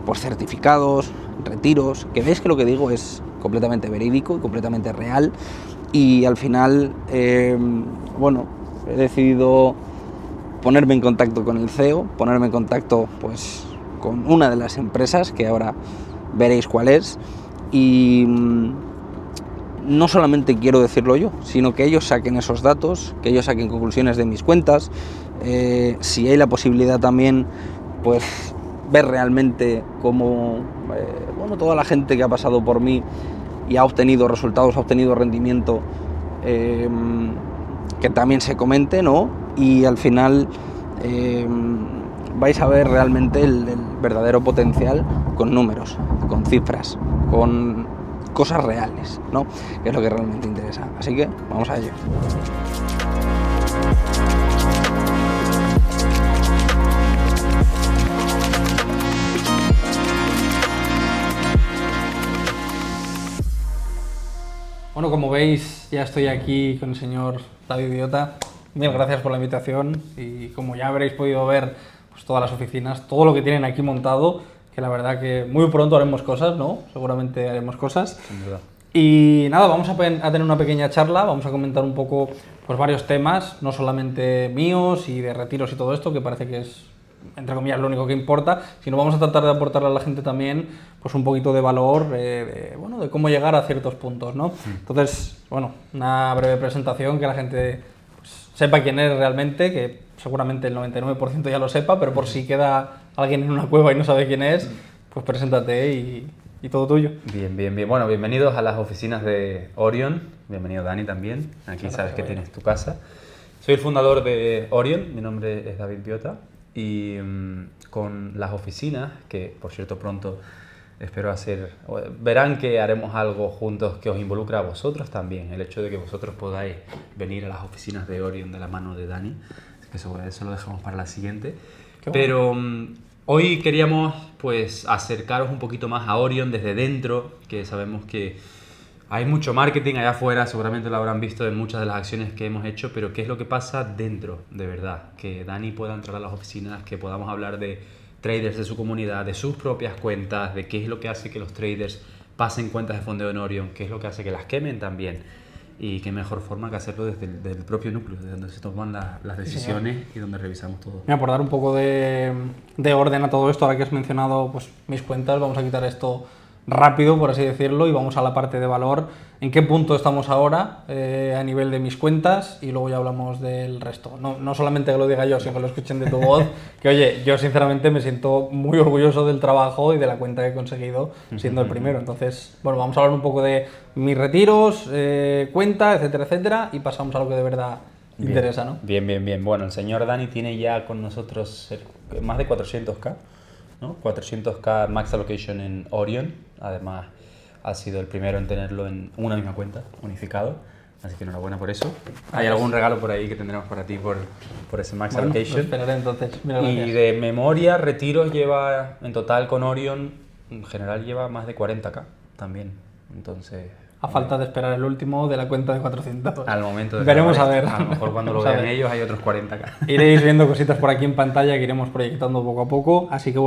pues certificados, retiros, que veis que lo que digo es completamente verídico y completamente real, y al final he decidido ponerme en contacto con el CEO, ponerme en contacto pues con una de las empresas que ahora veréis cuál es, y no solamente quiero decirlo yo, sino que ellos saquen esos datos, que ellos saquen conclusiones de mis cuentas, si hay la posibilidad también pues ver realmente cómo toda la gente que ha pasado por mí y ha obtenido resultados, ha obtenido rendimiento, que también se comente, ¿no? Y al final vais a ver realmente el verdadero potencial con números, con cifras, con cosas reales, ¿no? Que es lo que realmente interesa. Así que vamos a ello. Bueno, como veis, ya estoy aquí con el señor David Biota. Mil gracias por la invitación, y como ya habréis podido ver, pues todas las oficinas, todo lo que tienen aquí montado, que la verdad que muy pronto haremos cosas, ¿no? Seguramente haremos cosas. Sin duda. Y nada, vamos a tener una pequeña charla, vamos a comentar un poco pues varios temas, no solamente míos y de retiros y todo esto, que parece que es, entre comillas, lo único que importa, sino vamos a tratar de aportarle a la gente también pues un poquito de valor, de cómo llegar a ciertos puntos, ¿no? Entonces, una breve presentación, que la gente pues sepa quién es realmente, que seguramente el 99% ya lo sepa, pero por si queda alguien en una cueva y no sabe quién es, pues preséntate y todo tuyo. Bien. Bueno, bienvenidos a las oficinas de Orion. Bienvenido, Dani, también. Aquí sabes que tienes tu casa. Soy el fundador de Orion, mi nombre es David Biota, y con las oficinas, que por cierto pronto espero verán que haremos algo juntos que os involucra a vosotros también, el hecho de que vosotros podáis venir a las oficinas de Orion de la mano de Dani, que eso lo dejamos para la siguiente. Pero hoy queríamos pues acercaros un poquito más a Orion desde dentro, que sabemos que hay mucho marketing allá afuera, seguramente lo habrán visto en muchas de las acciones que hemos hecho, pero ¿qué es lo que pasa dentro de verdad? Que Dani pueda entrar a las oficinas, que podamos hablar de traders de su comunidad, de sus propias cuentas, de qué es lo que hace que los traders pasen cuentas de fondeo en Orion, qué es lo que hace que las quemen también. Y qué mejor forma que hacerlo desde el propio núcleo, desde donde se toman las decisiones y donde revisamos todo. Mira, por dar un poco de orden a todo esto, ahora que has mencionado pues, mis cuentas, vamos a quitar esto rápido, por así decirlo, y vamos a la parte de valor. ¿En qué punto estamos ahora a nivel de mis cuentas? Y luego ya hablamos del resto. No solamente que lo diga yo, sino que lo escuchen de tu voz, que oye, yo sinceramente me siento muy orgulloso del trabajo y de la cuenta que he conseguido siendo el primero. Entonces, vamos a hablar un poco de mis retiros, cuenta, etcétera, y pasamos a lo que de verdad interesa, ¿no? Bien. Bueno, el señor Dani tiene ya con nosotros más de 400k, ¿no? 400k max allocation en Orion. Además, ha sido el primero en tenerlo en una misma cuenta, unificado. Así que enhorabuena por eso. Hay algún regalo por ahí que tendremos para ti por ese max allocation. Lo esperaré entonces. Mira, y de memoria, retiros lleva en total con Orion, en general lleva más de 40k también. Entonces, a falta de esperar el último de la cuenta de 400. Al momento de veremos a ver. A lo mejor cuando lo vean ellos hay otros 40k. Iréis viendo cositas por aquí en pantalla que iremos proyectando poco a poco. Así que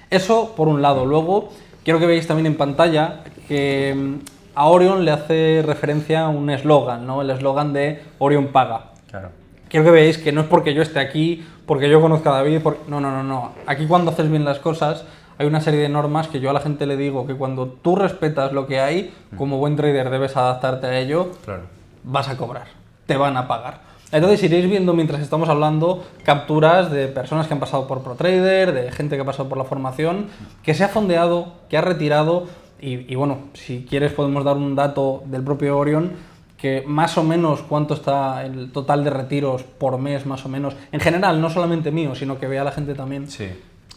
eso por un lado. Luego, quiero que veáis también en pantalla que a Orion le hace referencia un eslogan, ¿no? El eslogan de Orion paga. Claro. Quiero que veáis que no es porque yo esté aquí, porque yo conozca a David, no. Aquí cuando haces bien las cosas hay una serie de normas que yo a la gente le digo que cuando tú respetas lo que hay, como buen trader debes adaptarte a ello, Claro. Vas a cobrar, te van a pagar. Entonces iréis viendo mientras estamos hablando capturas de personas que han pasado por ProTrader, de gente que ha pasado por la formación, que se ha fondeado, que ha retirado y si quieres podemos dar un dato del propio Orion, que más o menos cuánto está el total de retiros por mes, más o menos, en general, no solamente mío, sino que vea la gente también. Sí.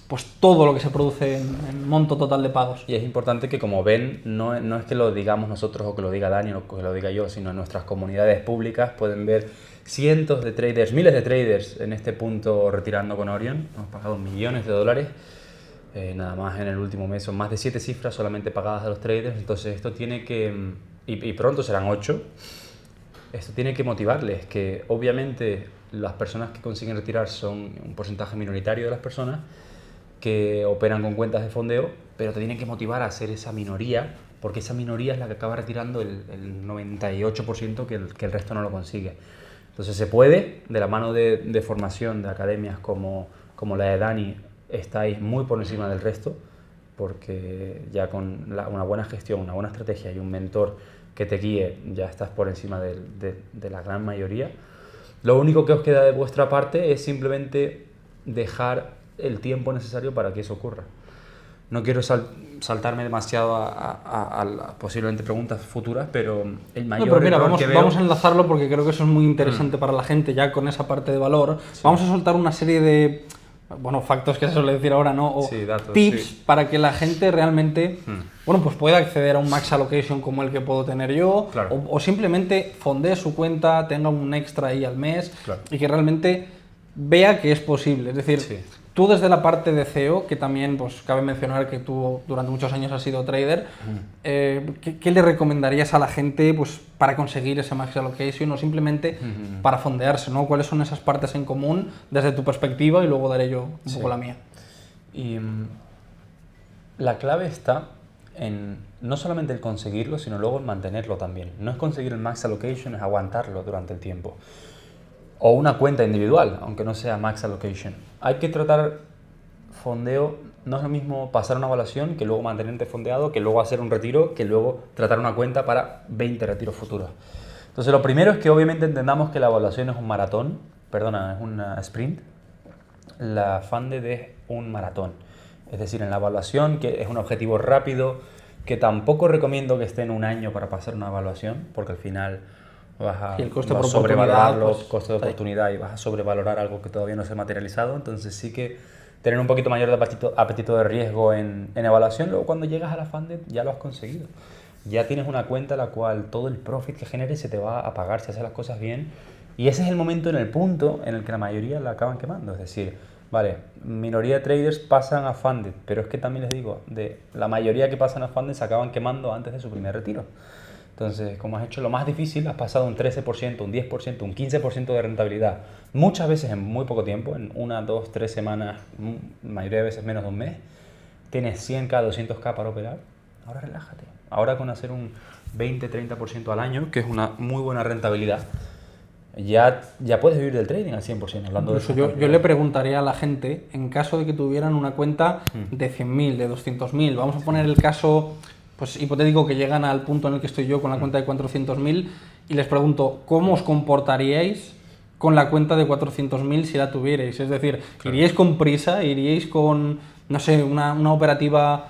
pues todo lo que se produce en monto total de pagos. Y es importante que, como ven, no es que lo digamos nosotros o que lo diga Dani o que lo diga yo, sino en nuestras comunidades públicas pueden ver cientos de traders, miles de traders en este punto retirando con Orion. Hemos pagado millones de dólares, nada más en el último mes, son más de 7 cifras solamente pagadas a los traders. Entonces esto tiene que, y pronto serán 8, esto tiene que motivarles, que obviamente las personas que consiguen retirar son un porcentaje minoritario de las personas que operan con cuentas de fondeo, pero te tienen que motivar a ser esa minoría, porque esa minoría es la que acaba retirando el 98% que el resto no lo consigue. Entonces se puede, de la mano de formación de academias como la de Dani, estáis muy por encima del resto, porque ya con una buena gestión, una buena estrategia y un mentor que te guíe, ya estás por encima de la gran mayoría. Lo único que os queda de vuestra parte es simplemente dejar el tiempo necesario para que eso ocurra. No quiero saltarme demasiado a las posiblemente preguntas futuras, pero el mayor pero mira, error que veo... vamos a enlazarlo porque creo que eso es muy interesante para la gente, ya con esa parte de valor. Sí. Vamos a soltar una serie de, factos que se suele decir ahora, ¿no? O datos, tips para que la gente realmente, pues pueda acceder a un max allocation como el que puedo tener yo, claro. o simplemente fondee su cuenta, tenga un extra ahí al mes, claro. Y que realmente vea que es posible. Es decir, sí. Tú desde la parte de CEO, que también pues cabe mencionar que tú durante muchos años has sido trader, ¿qué le recomendarías a la gente pues, para conseguir ese max allocation o simplemente para fondearse, ¿no? ¿Cuáles son esas partes en común desde tu perspectiva? Y luego daré yo un poco la mía. Y la clave está en no solamente el conseguirlo, sino luego en mantenerlo también. No es conseguir el max allocation, es aguantarlo durante el tiempo. O una cuenta individual, aunque no sea max allocation. Hay que tratar fondeo, no es lo mismo pasar una evaluación que luego mantenerte fondeado, que luego hacer un retiro, que luego tratar una cuenta para 20 retiros futuros. Entonces lo primero es que obviamente entendamos que la evaluación es un maratón, es una sprint. La funded es un maratón. Es decir, en la evaluación, que es un objetivo rápido, que tampoco recomiendo que esté en un año para pasar una evaluación, porque al final vas a sobrevalorar los costes de oportunidad y vas a sobrevalorar algo que todavía no se ha materializado. Entonces sí que tener un poquito mayor de apetito de riesgo en evaluación. Luego cuando llegas a la funded ya lo has conseguido. Ya tienes una cuenta en la cual todo el profit que generes se te va a pagar si haces las cosas bien. Y ese es el momento, en el punto en el que la mayoría la acaban quemando. Es decir, vale, minoría de traders pasan a funded, pero es que también les digo, de la mayoría que pasan a funded se acaban quemando antes de su primer retiro. Entonces, como has hecho lo más difícil, has pasado un 13%, un 10%, un 15% de rentabilidad. Muchas veces en muy poco tiempo, en 1, 2, 3 semanas, la mayoría de veces menos de un mes. Tienes 100k, 200k para operar. Ahora relájate. Ahora con hacer un 20-30% al año, que es una muy buena rentabilidad, ya puedes vivir del trading al 100%. Hablando de eso, yo le preguntaría a la gente, en caso de que tuvieran una cuenta de 100.000, de 200.000, vamos a poner el caso pues hipotético que llegan al punto en el que estoy yo con la cuenta de 400.000 y les pregunto, ¿cómo os comportaríais con la cuenta de 400.000 si la tuvierais? Es decir, claro. ¿Iríais con prisa? ¿Iríais con, no sé, una operativa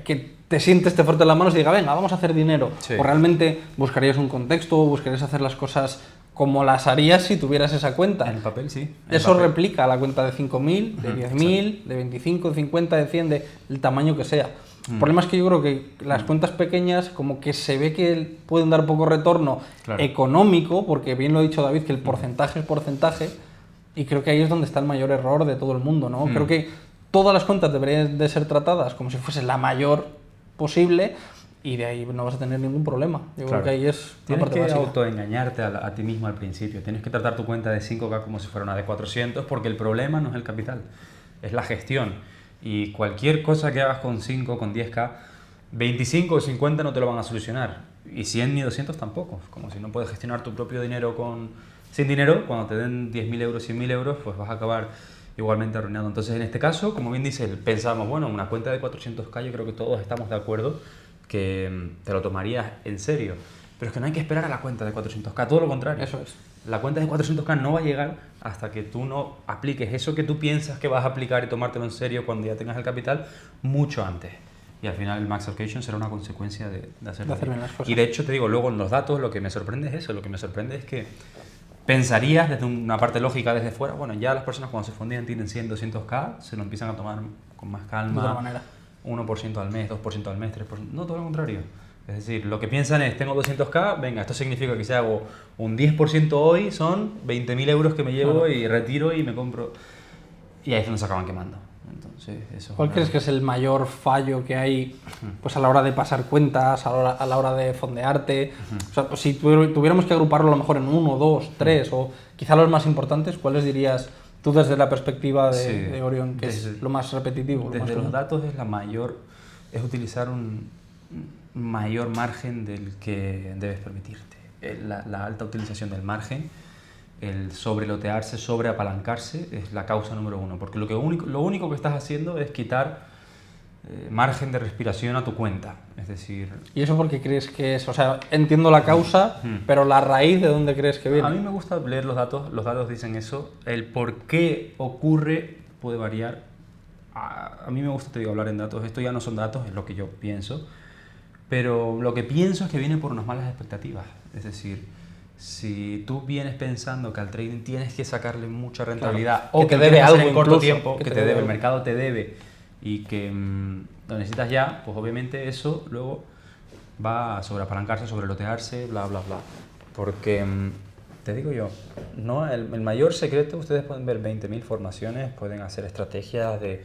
que te sientes, te frotes las manos y diga, venga, vamos a hacer dinero? Sí. ¿O realmente buscarías un contexto, buscarías hacer las cosas como las harías si tuvieras esa cuenta? En el papel, sí. Eso replica la cuenta de 5.000, de 10.000, de 25, de 50, de 100, del tamaño que sea. El problema es que yo creo que las cuentas pequeñas como que se ve que pueden dar poco retorno económico, porque bien lo ha dicho David, que el porcentaje es porcentaje, y creo que ahí es donde está el mayor error de todo el mundo, ¿no? Creo que todas las cuentas deberían de ser tratadas como si fuese la mayor posible, y de ahí no vas a tener ningún problema. Yo creo que ahí es Tienes que autoengañarte a ti mismo al principio. Tienes que tratar tu cuenta de 5K como si fuera una de 400, porque el problema no es el capital, es la gestión. Y cualquier cosa que hagas con 5, con 10K, 25 o 50 no te lo van a solucionar. Y 100 ni 200 tampoco. Como si no puedes gestionar tu propio dinero sin dinero, cuando te den 10.000 euros, 100.000 euros, pues vas a acabar igualmente arruinado. Entonces, en este caso, como bien dice, pensamos, bueno, una cuenta de 400K, yo creo que todos estamos de acuerdo que te lo tomarías en serio. Pero es que no hay que esperar a la cuenta de 400K, todo lo contrario. Eso es. La cuenta de 400K no va a llegar hasta que tú no apliques eso que tú piensas que vas a aplicar y tomártelo en serio cuando ya tengas el capital mucho antes. Y al final el max allocation será una consecuencia de hacer bien las cosas. Y de hecho te digo, luego en los datos lo que me sorprende es eso. Lo que me sorprende es que pensarías desde una parte lógica desde fuera, bueno, ya las personas cuando se fondean tienen 100, 200k, se lo empiezan a tomar con más calma. De otra manera. 1% al mes, 2% al mes, 3%. No, todo lo contrario. Es decir, lo que piensan es, tengo 200k, venga, esto significa que si hago un 10% hoy son 20.000 euros que me llevo y retiro y me compro. Y ahí es donde se acaban quemando. Entonces, eso. ¿Cuál crees que es el mayor fallo que hay pues, a la hora de pasar cuentas, a la hora de fondearte? O sea, pues, si tuviéramos que agruparlo a lo mejor en 1, 2, 3 o quizá los más importantes, ¿cuáles dirías tú desde la perspectiva de Orion, que es lo más repetitivo? Desde los datos es utilizar un mayor margen del que debes permitirte. La alta utilización del margen, el sobrelotearse, sobreapalancarse es la causa número 1, porque lo único que estás haciendo es quitar margen de respiración a tu cuenta, es decir... ¿Y eso por qué crees que es? O sea, entiendo la causa, pero la raíz, ¿de dónde crees que viene? A mí me gusta leer los datos dicen eso, el por qué ocurre puede variar. A mí me gusta, te digo, hablar en datos, esto ya no son datos, es lo que yo pienso, pero lo que pienso es que viene por unas malas expectativas, es decir, si tú vienes pensando que al trading tienes que sacarle mucha rentabilidad, o que que te debe hacer algo en corto incluso, tiempo, que que te te debe debe, el algo. mercado te debe y que lo necesitas ya, pues obviamente eso luego va a sobreapalancarse, sobrelotearse, bla, bla, bla. Porque, te digo yo, no, el mayor secreto, ustedes pueden ver 20.000 formaciones, pueden hacer estrategias de...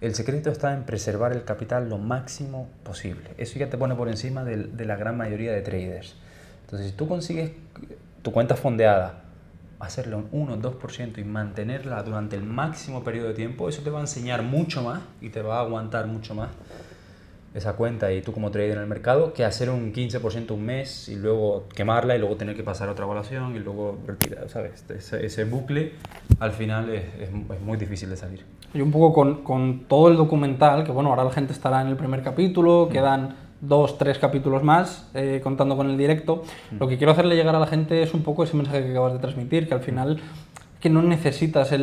El secreto está en preservar el capital lo máximo posible. Eso ya te pone por encima de la gran mayoría de traders. Entonces, si tú consigues tu cuenta fondeada, hacerlo un 1 o 2% y mantenerla durante el máximo periodo de tiempo, eso te va a enseñar mucho más y te va a aguantar mucho más esa cuenta y tú como trader en el mercado que hacer un 15% un mes y luego quemarla y luego tener que pasar otra evaluación y luego retirar, ¿sabes? Ese bucle al final es muy difícil de salir. Y un poco con todo el documental, que bueno, ahora la gente estará en el primer capítulo, quedan 2, 3 capítulos más, contando con el directo. Lo que quiero hacerle llegar a la gente es un poco ese mensaje que acabas de transmitir, que al final que no necesitas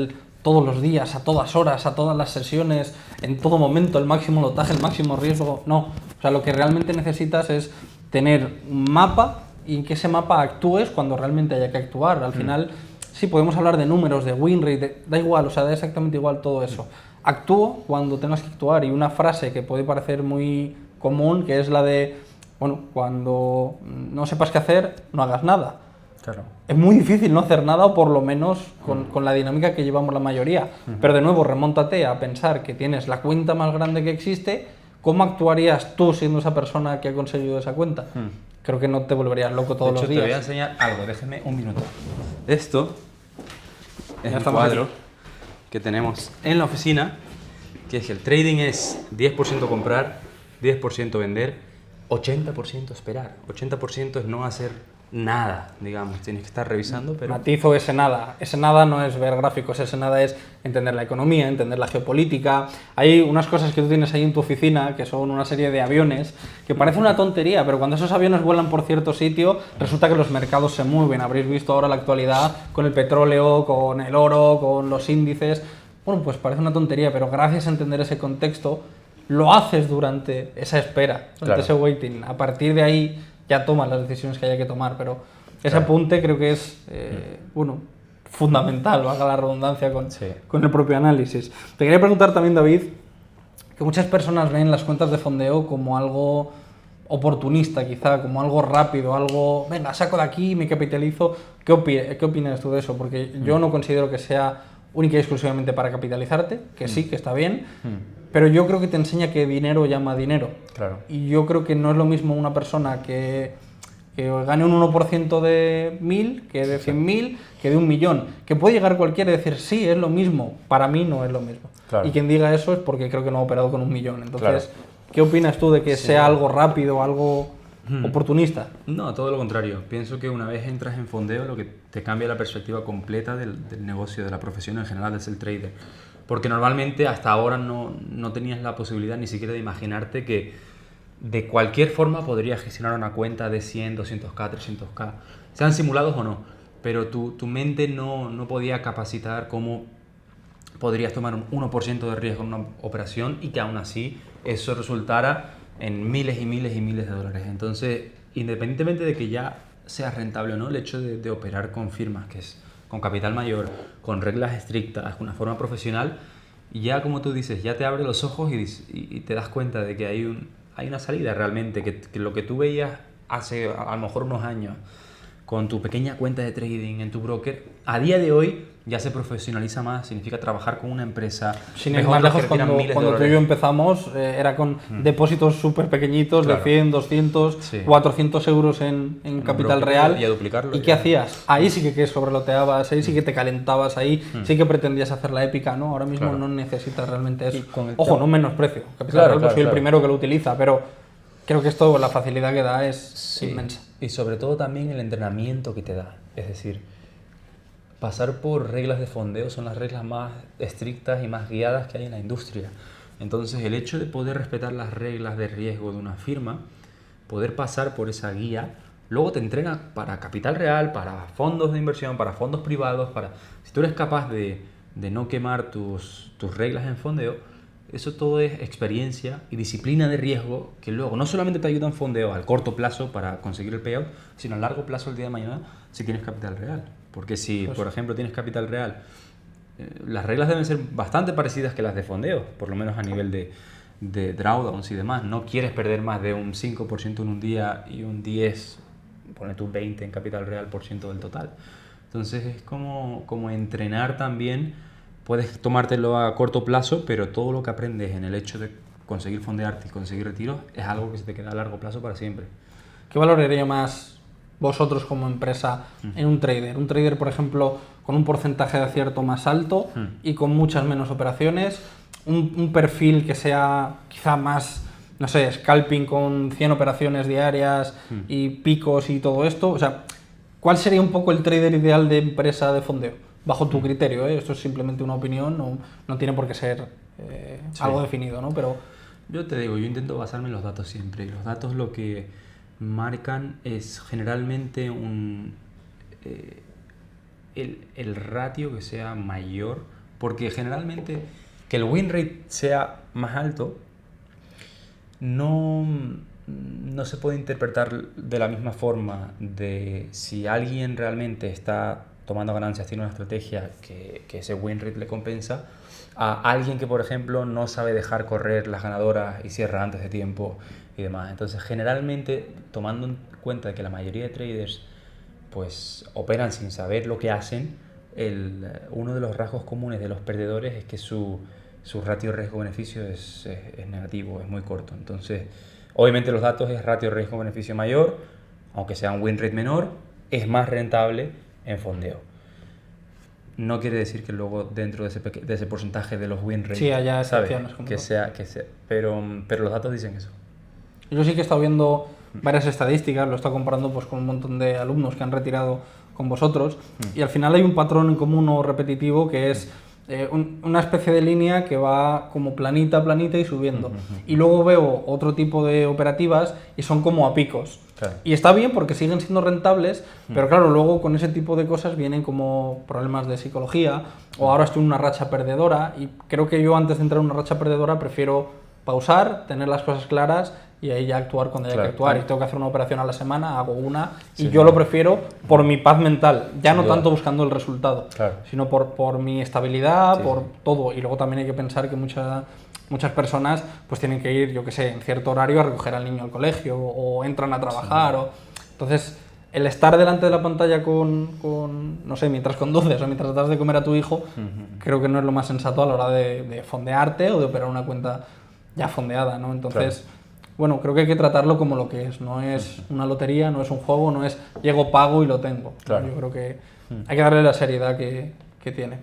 todos los días, a todas horas, a todas las sesiones, en todo momento, el máximo lotaje, el máximo riesgo. No, o sea, lo que realmente necesitas es tener un mapa y que ese mapa actúes cuando realmente haya que actuar. Al final, sí, podemos hablar de números, de win rate, da igual, o sea, da exactamente igual todo eso. Actúo cuando tengas que actuar, y una frase que puede parecer muy común, que es la de, bueno, cuando no sepas qué hacer, no hagas nada. Claro. Es muy difícil no hacer nada, o por lo menos con la dinámica que llevamos la mayoría. Pero de nuevo, remóntate a pensar que tienes la cuenta más grande que existe. ¿Cómo actuarías tú siendo esa persona que ha conseguido esa cuenta? Creo que no te volverías loco todos De hecho, los días. te voy a enseñar algo, déjeme un minuto. Esto es Ya el estamos cuadro aquí. que tenemos en la oficina, que es que el trading es 10% comprar, 10% vender, 80% esperar. 80% es no hacer nada, digamos, tienes que estar revisando, pero... Matizo ese nada. Ese nada no es ver gráficos, ese nada es entender la economía, entender la geopolítica. Hay unas cosas que tú tienes ahí en tu oficina, que son una serie de aviones, que parece una tontería, pero cuando esos aviones vuelan por cierto sitio, resulta que los mercados se mueven. Habréis visto ahora la actualidad con el petróleo, con el oro, con los índices. Bueno, pues parece una tontería, pero gracias a entender ese contexto, lo haces durante esa espera, durante Claro. ese waiting. A partir de ahí ya tomas las decisiones que haya que tomar, pero ese Claro. apunte creo que es, bueno, fundamental, valga la redundancia, Sí. con el propio análisis. Te quería preguntar también, David, que muchas personas ven las cuentas de fondeo como algo oportunista, quizá, como algo rápido, algo, venga, saco de aquí, me capitalizo. ¿Qué opinas tú de eso? Porque yo no considero que sea única y exclusivamente para capitalizarte, que sí, que está bien, pero yo creo que te enseña que dinero llama dinero. Claro. Y yo creo que no es lo mismo una persona que gane un 1% de 1.000, que de 100.000, que de 1.000.000. Que puede llegar cualquiera y decir, sí, es lo mismo. Para mí no es lo mismo. Claro. Y quien diga eso es porque creo que no ha operado con 1.000.000. Entonces, Claro. ¿qué opinas tú de que sea algo rápido, algo oportunista? No, todo lo contrario. Pienso que una vez entras en fondeo, lo que te cambia la perspectiva completa del negocio, de la profesión en general, es el trader. Porque normalmente hasta ahora no tenías la posibilidad ni siquiera de imaginarte que de cualquier forma podrías gestionar una cuenta de 100, 200k, 300k, sean simulados o no, pero tu mente no podía capacitar cómo podrías tomar un 1% de riesgo en una operación y que aún así eso resultara en miles y miles y miles de dólares. Entonces, independientemente de que ya sea rentable o no, el hecho de operar con firmas, que es con capital mayor, con reglas estrictas, con una forma profesional, y ya como tú dices, ya te abre los ojos y te das cuenta de que hay una salida realmente, que lo que tú veías hace a lo mejor unos años con tu pequeña cuenta de trading en tu broker, a día de hoy ya se profesionaliza más, significa trabajar con una empresa. Sin ir más lejos, cuando tú y yo empezamos, era con depósitos súper pequeñitos, claro, de 100, 200, sí, 400 euros en capital real. Y a duplicarlo. ¿Y qué hacías? Ahí sí que sobreloteabas, ahí sí que te calentabas, ahí sí que pretendías hacer la épica, ¿no? Ahora mismo no necesitas realmente eso. Ojo, no menosprecio. Capital real, pues soy el primero que lo utiliza, pero creo que esto, la facilidad que da es inmensa. Y sobre todo también el entrenamiento que te da. Es decir, pasar por reglas de fondeo son las reglas más estrictas y más guiadas que hay en la industria. Entonces, el hecho de poder respetar las reglas de riesgo de una firma, poder pasar por esa guía, luego te entrena para capital real, para fondos de inversión, para fondos privados, si tú eres capaz de no quemar tus reglas en fondeo, eso todo es experiencia y disciplina de riesgo que luego no solamente te ayuda en fondeo al corto plazo para conseguir el payout, sino a largo plazo el día de mañana si tienes capital real. Porque si, por ejemplo, tienes capital real, las reglas deben ser bastante parecidas que las de fondeo, por lo menos a nivel de drawdowns y demás. No quieres perder más de un 5% en un día y un 10, pone tú 20 en capital real por ciento del total. Entonces es como entrenar también. Puedes tomártelo a corto plazo, pero todo lo que aprendes en el hecho de conseguir fondearte y conseguir retiros es algo que se te queda a largo plazo para siempre. ¿Qué valoraría más vosotros como empresa en un trader? Un trader, por ejemplo, con un porcentaje de acierto más alto y con muchas menos operaciones. Un perfil que sea quizá más, no sé, scalping con 100 operaciones diarias y picos y todo esto. O sea, ¿cuál sería un poco el trader ideal de empresa de fondeo? Bajo tu criterio, esto es simplemente una opinión, no tiene por qué ser algo definido, ¿no? Pero yo te digo, yo intento basarme en los datos siempre, y los datos lo que marcan es generalmente el ratio que sea mayor, porque generalmente que el win rate sea más alto no se puede interpretar de la misma forma de si alguien realmente está tomando ganancias, tiene una estrategia que ese win rate le compensa, a alguien que, por ejemplo, no sabe dejar correr las ganadoras y cierra antes de tiempo y demás. Entonces, generalmente, tomando en cuenta que la mayoría de traders pues operan sin saber lo que hacen, uno de los rasgos comunes de los perdedores es que su ratio riesgo-beneficio es negativo, es muy corto. Entonces, obviamente los datos es ratio riesgo-beneficio mayor, aunque sea un win rate menor, es más rentable en fondeo. No quiere decir que luego dentro de ese porcentaje de los win rates, sí, haya excepciones, que sea, pero los datos dicen eso. Yo sí que he estado viendo varias estadísticas, lo he estado comparando pues con un montón de alumnos que han retirado con vosotros y al final hay un patrón en común o repetitivo que es una especie de línea que va como planita y subiendo. Y luego veo otro tipo de operativas y son como a picos. Claro. Y está bien porque siguen siendo rentables, pero claro, luego con ese tipo de cosas vienen como problemas de psicología o ahora estoy en una racha perdedora y creo que yo antes de entrar en una racha perdedora prefiero pausar, tener las cosas claras y ahí ya actuar cuando haya que actuar. Y tengo que hacer una operación a la semana, hago una y yo lo prefiero por mi paz mental, ya no tanto buscando el resultado, sino por mi estabilidad, por todo. Y luego también hay que pensar que muchas personas pues tienen que ir, yo que sé, en cierto horario a recoger al niño al colegio o entran a trabajar. Entonces, el estar delante de la pantalla con no sé, mientras conduces o mientras tratas de comer a tu hijo, creo que no es lo más sensato a la hora de fondearte o de operar una cuenta ya fondeada, ¿no? Entonces, bueno, creo que hay que tratarlo como lo que es. No es una lotería, no es un juego, no es llego, pago y lo tengo. Yo creo que hay que darle la seriedad que tiene.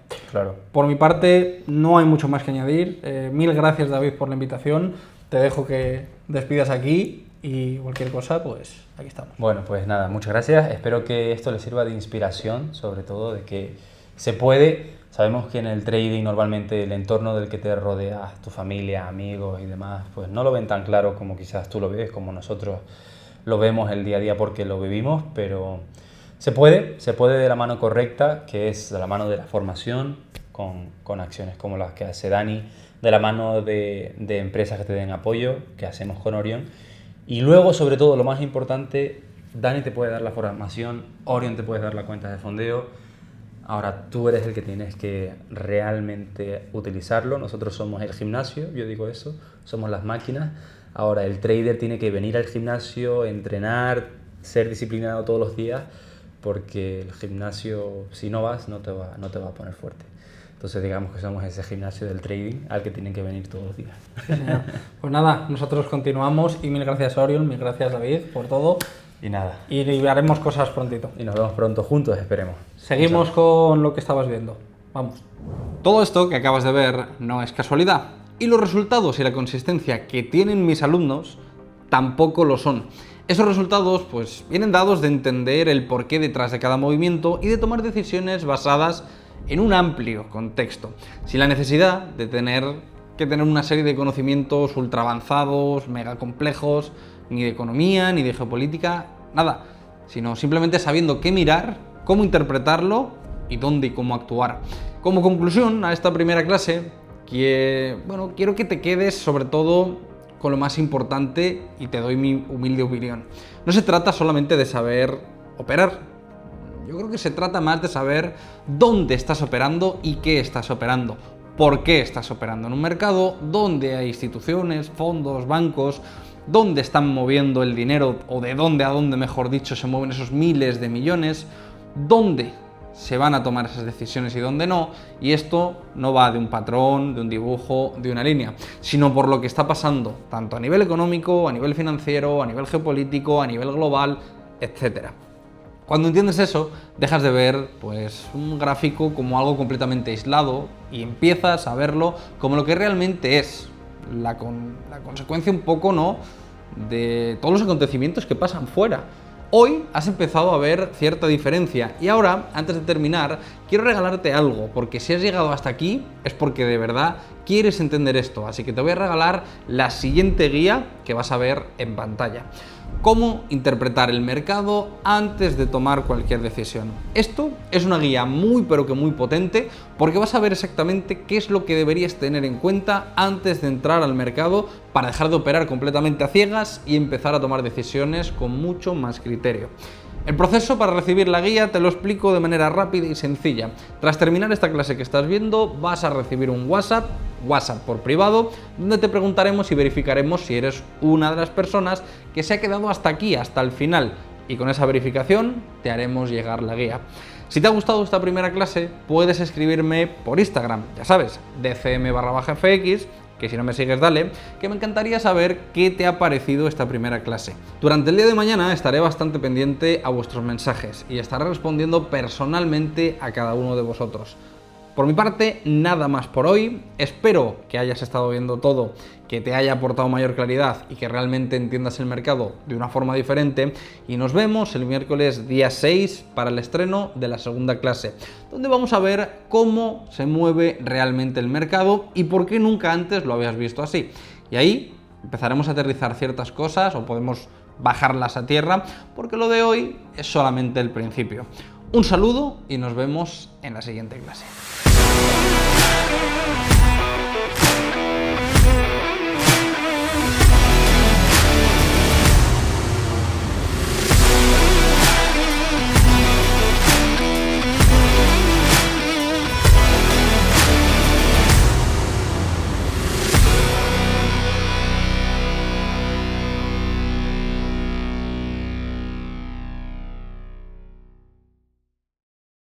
Por mi parte, no hay mucho más que añadir. Mil gracias, David, por la invitación. Te dejo que despidas aquí y cualquier cosa, pues aquí estamos. Bueno, pues nada, muchas gracias. Espero que esto les sirva de inspiración, sobre todo de que se puede. Sabemos que en el trading normalmente el entorno del que te rodeas, tu familia, amigos y demás, pues no lo ven tan claro como quizás tú lo ves, como nosotros lo vemos el día a día porque lo vivimos, pero se puede de la mano correcta, que es de la mano de la formación, con acciones como las que hace Dani, de la mano de empresas que te den apoyo, que hacemos con Orion, y luego, sobre todo, lo más importante, Dani te puede dar la formación, Orion te puede dar la cuenta de fondeo. Ahora tú eres el que tienes que realmente utilizarlo. Nosotros somos el gimnasio, yo digo eso, somos las máquinas. Ahora el trader tiene que venir al gimnasio, entrenar, ser disciplinado todos los días, porque el gimnasio, si no vas, no te va a poner fuerte. Entonces digamos que somos ese gimnasio del trading al que tienen que venir todos los días. Sí, señor. Pues nada, nosotros continuamos y mil gracias Orion, mil gracias David por todo. Y nada. Y haremos cosas prontito. Y nos vemos pronto juntos, esperemos. Seguimos con lo que estabas viendo. Vamos. Todo esto que acabas de ver no es casualidad. Y los resultados y la consistencia que tienen mis alumnos tampoco lo son. Esos resultados pues vienen dados de entender el porqué detrás de cada movimiento y de tomar decisiones basadas en un amplio contexto, sin la necesidad de tener una serie de conocimientos ultra avanzados, mega complejos, ni de economía, ni de geopolítica, nada, sino simplemente sabiendo qué mirar, cómo interpretarlo y dónde y cómo actuar. Como conclusión a esta primera clase, quiero que te quedes sobre todo con lo más importante y te doy mi humilde opinión. No se trata solamente de saber operar. Yo creo que se trata más de saber dónde estás operando y qué estás operando. ¿Por qué estás operando en un mercado donde hay instituciones, fondos, bancos, dónde están moviendo el dinero o de dónde a dónde, mejor dicho, se mueven esos miles de millones? ¿Dónde se van a tomar esas decisiones y dónde no? Y esto no va de un patrón, de un dibujo, de una línea, sino por lo que está pasando, tanto a nivel económico, a nivel financiero, a nivel geopolítico, a nivel global, etc. Cuando entiendes eso, dejas de ver pues, un gráfico como algo completamente aislado y empiezas a verlo como lo que realmente es, la consecuencia un poco, ¿no?, de todos los acontecimientos que pasan fuera. Hoy has empezado a ver cierta diferencia y ahora, antes de terminar, quiero regalarte algo, porque si has llegado hasta aquí es porque de verdad quieres entender esto, así que te voy a regalar la siguiente guía que vas a ver en pantalla. Cómo interpretar el mercado antes de tomar cualquier decisión. Esto es una guía muy pero que muy potente porque vas a ver exactamente qué es lo que deberías tener en cuenta antes de entrar al mercado para dejar de operar completamente a ciegas y empezar a tomar decisiones con mucho más criterio. El proceso para recibir la guía te lo explico de manera rápida y sencilla. Tras terminar esta clase que estás viendo, vas a recibir un WhatsApp por privado, donde te preguntaremos y verificaremos si eres una de las personas que se ha quedado hasta aquí, hasta el final. Y con esa verificación te haremos llegar la guía. Si te ha gustado esta primera clase, puedes escribirme por Instagram, ya sabes, dcm_fx, que si no me sigues dale, que me encantaría saber qué te ha parecido esta primera clase. Durante el día de mañana estaré bastante pendiente a vuestros mensajes y estaré respondiendo personalmente a cada uno de vosotros. Por mi parte, nada más por hoy. Espero que hayas estado viendo todo, que te haya aportado mayor claridad y que realmente entiendas el mercado de una forma diferente. Y nos vemos el miércoles día 6 para el estreno de la segunda clase, donde vamos a ver cómo se mueve realmente el mercado y por qué nunca antes lo habías visto así. Y ahí empezaremos a aterrizar ciertas cosas o podemos bajarlas a tierra, porque lo de hoy es solamente el principio. Un saludo y nos vemos en la siguiente clase.